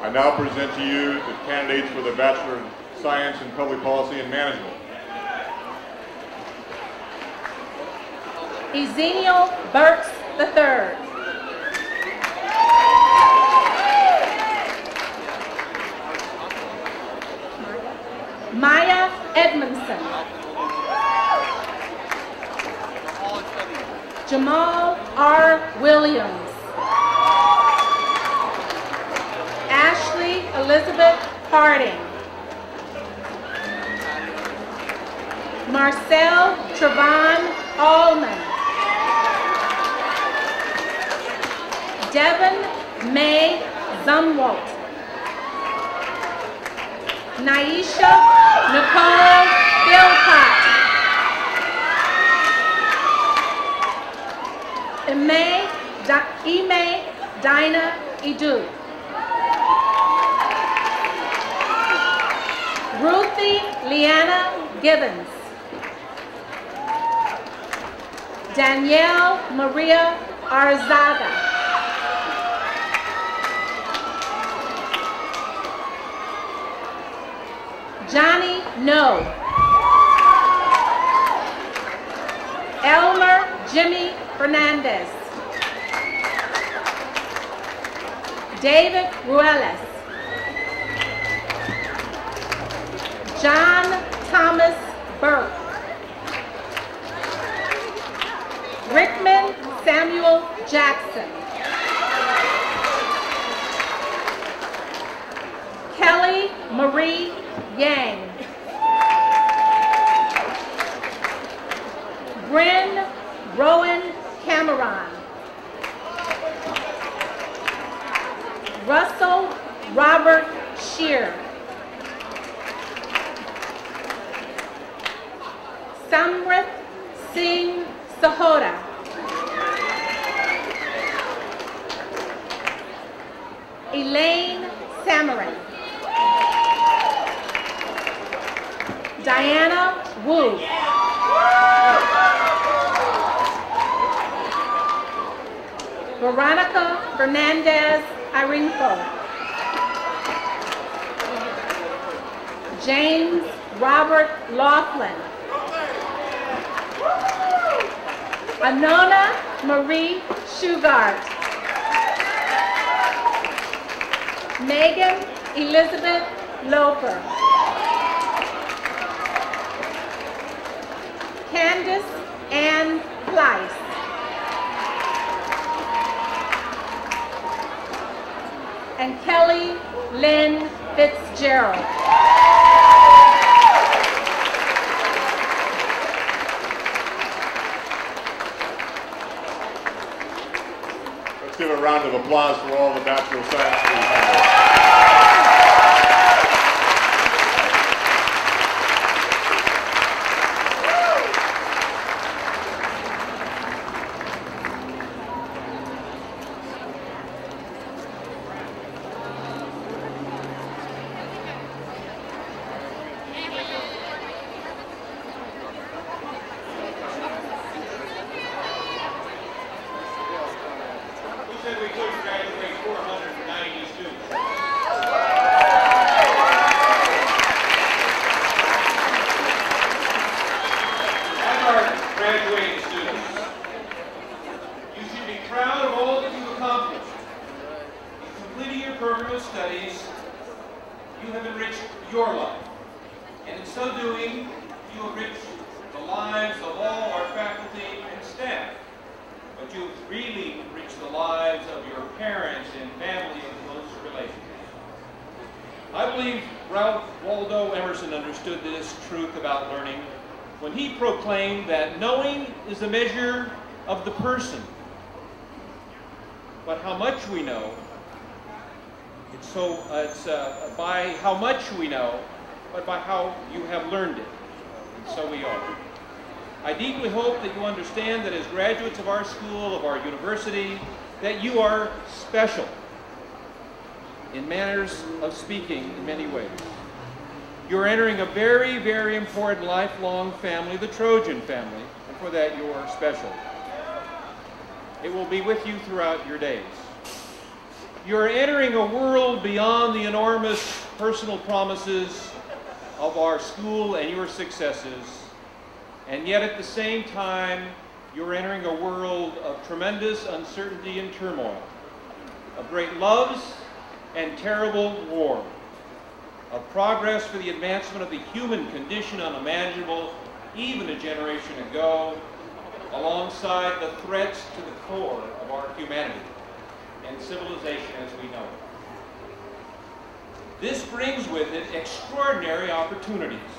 I now present to you the candidates for the Bachelor of Science in Public Policy and Management. Ezenio Burks III. Maya Edmondson. Jamal R. Williams. Ashley Elizabeth Harding. Marcel Trevon Allman. Devin May Zumwalt. Naisha Nicole Philpott. Ime Dinah Edu. Ruthie Leanna Gibbons. Danielle Maria Arzaga. Johnny No. Elmer Jimmy Fernandez. David Ruelas. John Thomas Burke. Rickman Samuel Jackson. Kelly Marie Yang. Bryn Rowan Russell Robert Shear. Samrit Singh Sahota. Elaine Samarin. Diana Wu. Veronica Fernandez Irinfo. James Robert Laughlin. Anona Marie Shugart. Megan Elizabeth Loper. Candace Ann Pleiss. And Kelly Lynn Fitzgerald. Let's give a round of applause for all the Bachelor of Science members. When he proclaimed that knowing is a measure of the person, but how much we know, it's by how much we know, but by how you have learned it, and so we are. I deeply hope that you understand that as graduates of our school, of our university, that you are special in manners of speaking in many ways. You're entering a very, very important lifelong family, the Trojan family, and for that you are special. It will be with you throughout your days. You're entering a world beyond the enormous personal promises of our school and your successes, and yet at the same time, you're entering a world of tremendous uncertainty and turmoil, of great loves and terrible war, of progress for the advancement of the human condition unimaginable even a generation ago, alongside the threats to the core of our humanity and civilization as we know it. This brings with it extraordinary opportunities,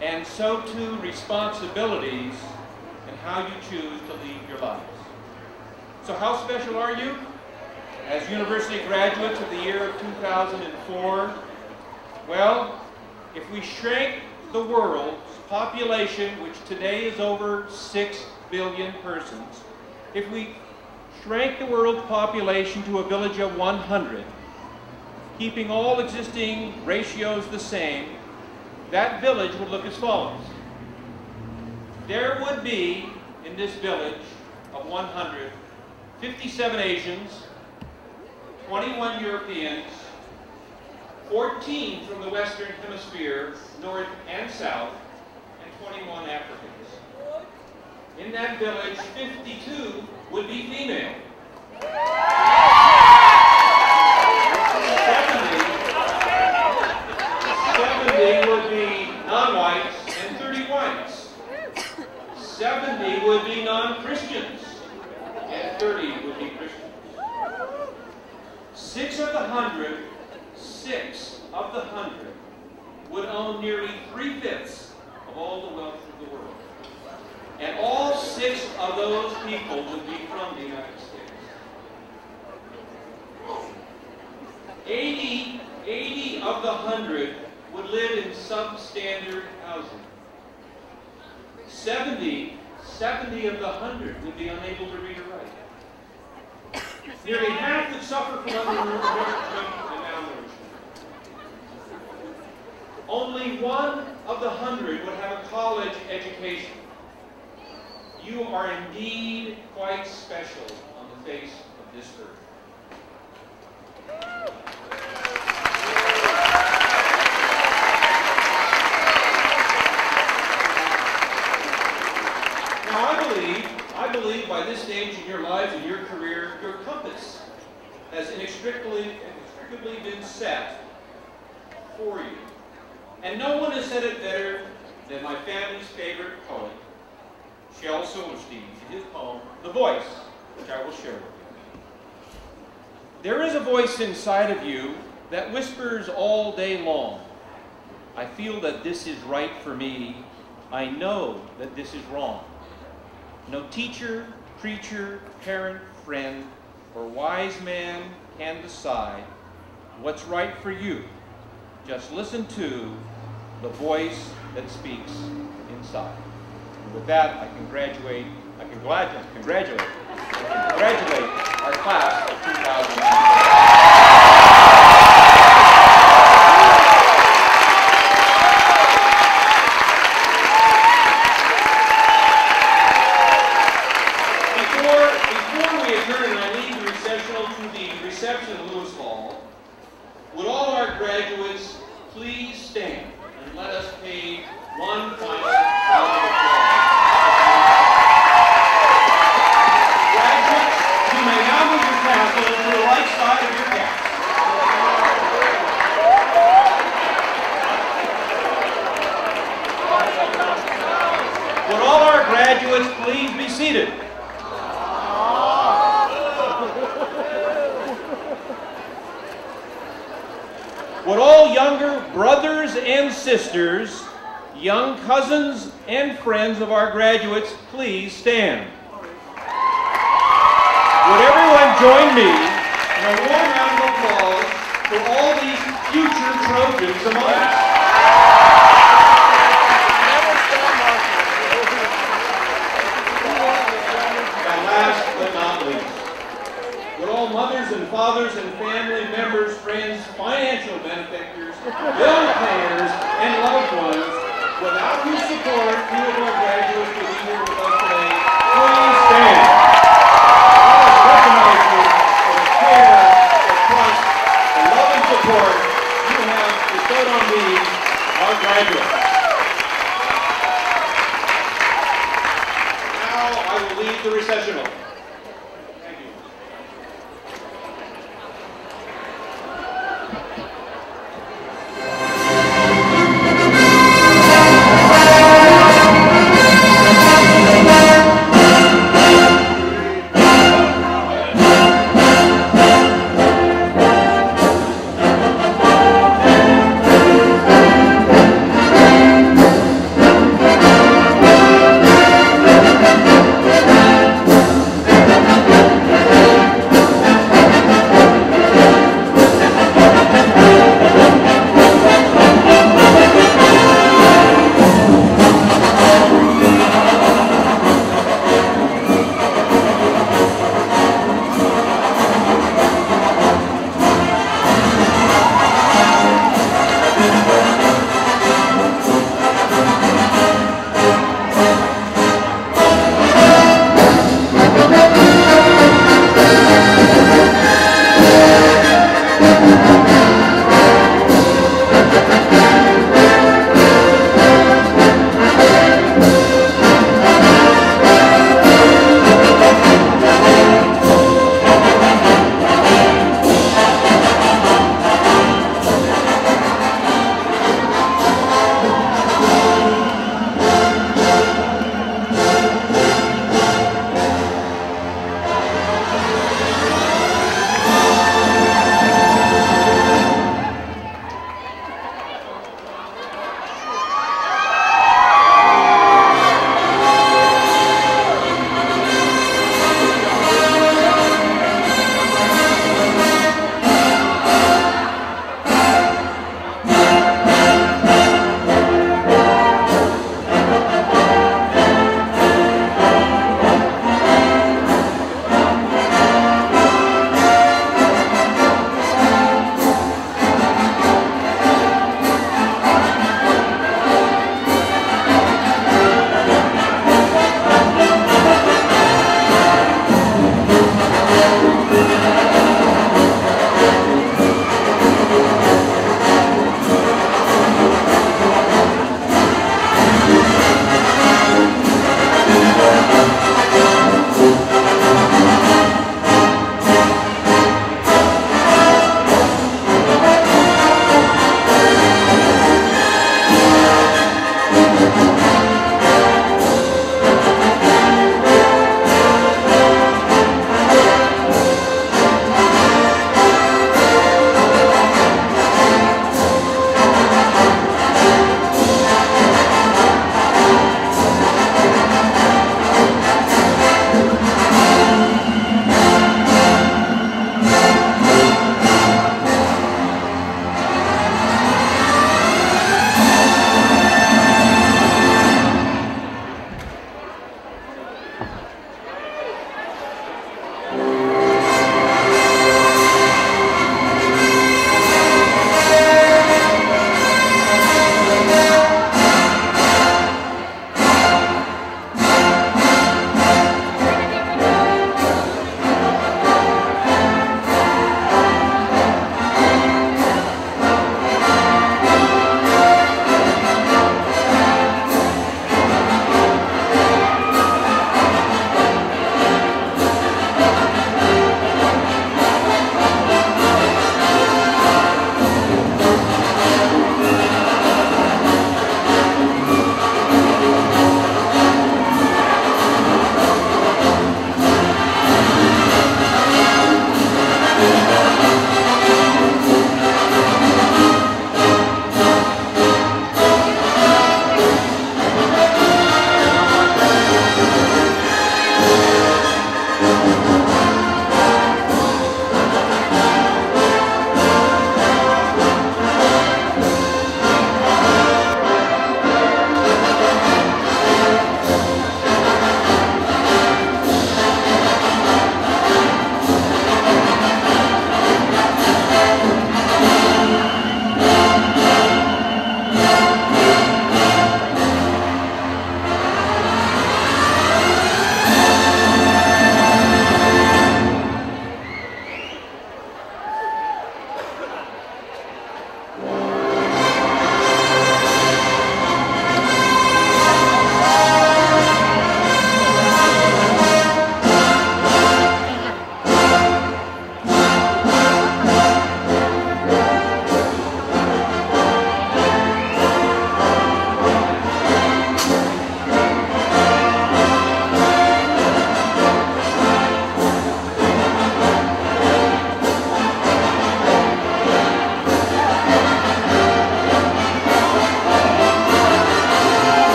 and so too responsibilities in how you choose to lead your lives. So how special are you? As university graduates of the year of 2004, well, if we shrank the world's population, which today is over 6 billion persons, if we shrank the world's population to a village of 100, keeping all existing ratios the same, that village would look as follows. There would be, in this village of 100, 57 Asians, 21 Europeans, 14 from the Western Hemisphere, North and South, and 21 Africans. In that village, 52 would be female. 70 would be non-whites and 30 whites. 70 would be non-Christians and 30 would be Christians. 6 of the 100 would own nearly 3/5 of all the wealth of the world. And all 6 of those people would be from the United States. 80 of the 100 would live in substandard housing. 70 of the 100 would be unable to read or write. Nearly half would suffer from undernourishment and malnourishment. Only 1 of the 100 would have a college education. You are indeed quite special on the face of this earth. Now I believe by this stage in your lives and your career, your compass has inextricably been set for you. And no one has said it better than my family's favorite poet, Shel Silverstein, in his poem, The Voice, which I will share with you. There is a voice inside of you that whispers all day long, I feel that this is right for me. I know that this is wrong. No teacher, preacher, parent, friend, or wise man can decide what's right for you. Just listen to the voice that speaks inside. And with that, I congratulate our class of 2019. Before we adjourn and I lead the recessional to the reception in Lewis Hall, would all our graduates please stand and let us pay one final round of applause. Graduates, you may now move your tassel to the right side of your caps. Would all our graduates please be seated? Would all younger brothers and sisters, young cousins and friends of our graduates please stand? Would everyone join me in a warm round of applause for all these future Trojans among us? And last but not least, would all mothers and fathers and family members, friends, financial benefactors, bill payers, and loved ones, without whose support few of our graduates would be here with us today, please stand. Let us recognize you for the care, the trust, the love and support you have bestowed on me, our graduates. Now I will lead the recessional.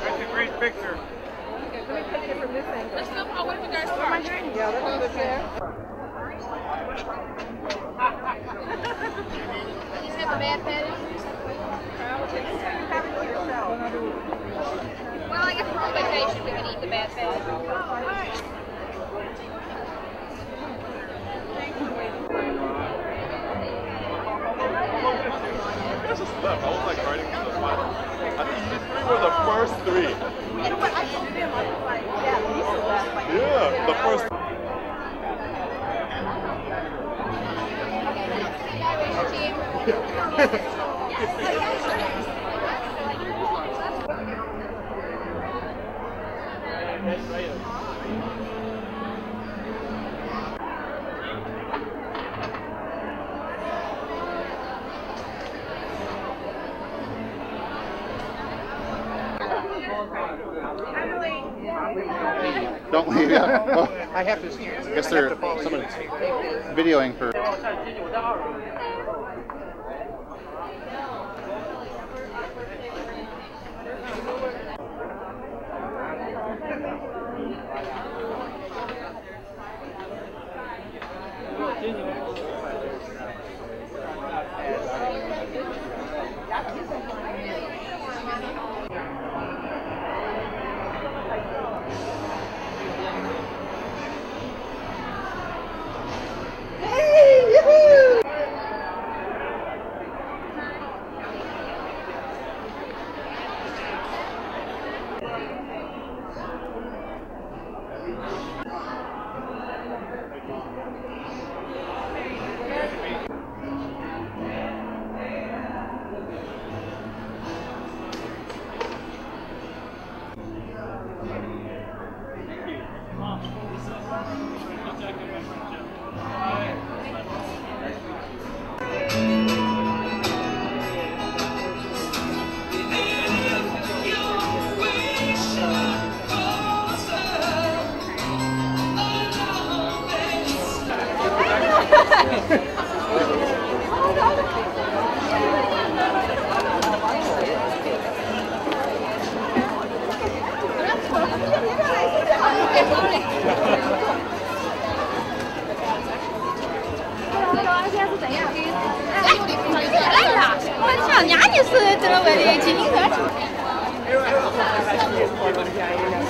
That's a great picture. Okay, let me take it from this angle. Let's look how what you guys start. Yeah, that's good there. He's have a bad patty. Well, I guess we're on vacation. We can eat the bad patty. This is left. I was like writing to the final. I think these three were the first three. You know what? I told them, I was like, yeah, these are left. Like, Yeah, the first. Don't leave, yeah. Well, I have to. Guess they're someone's videoing for.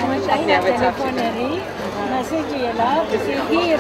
Masaya na telefoneri, masih dia lah, masih dia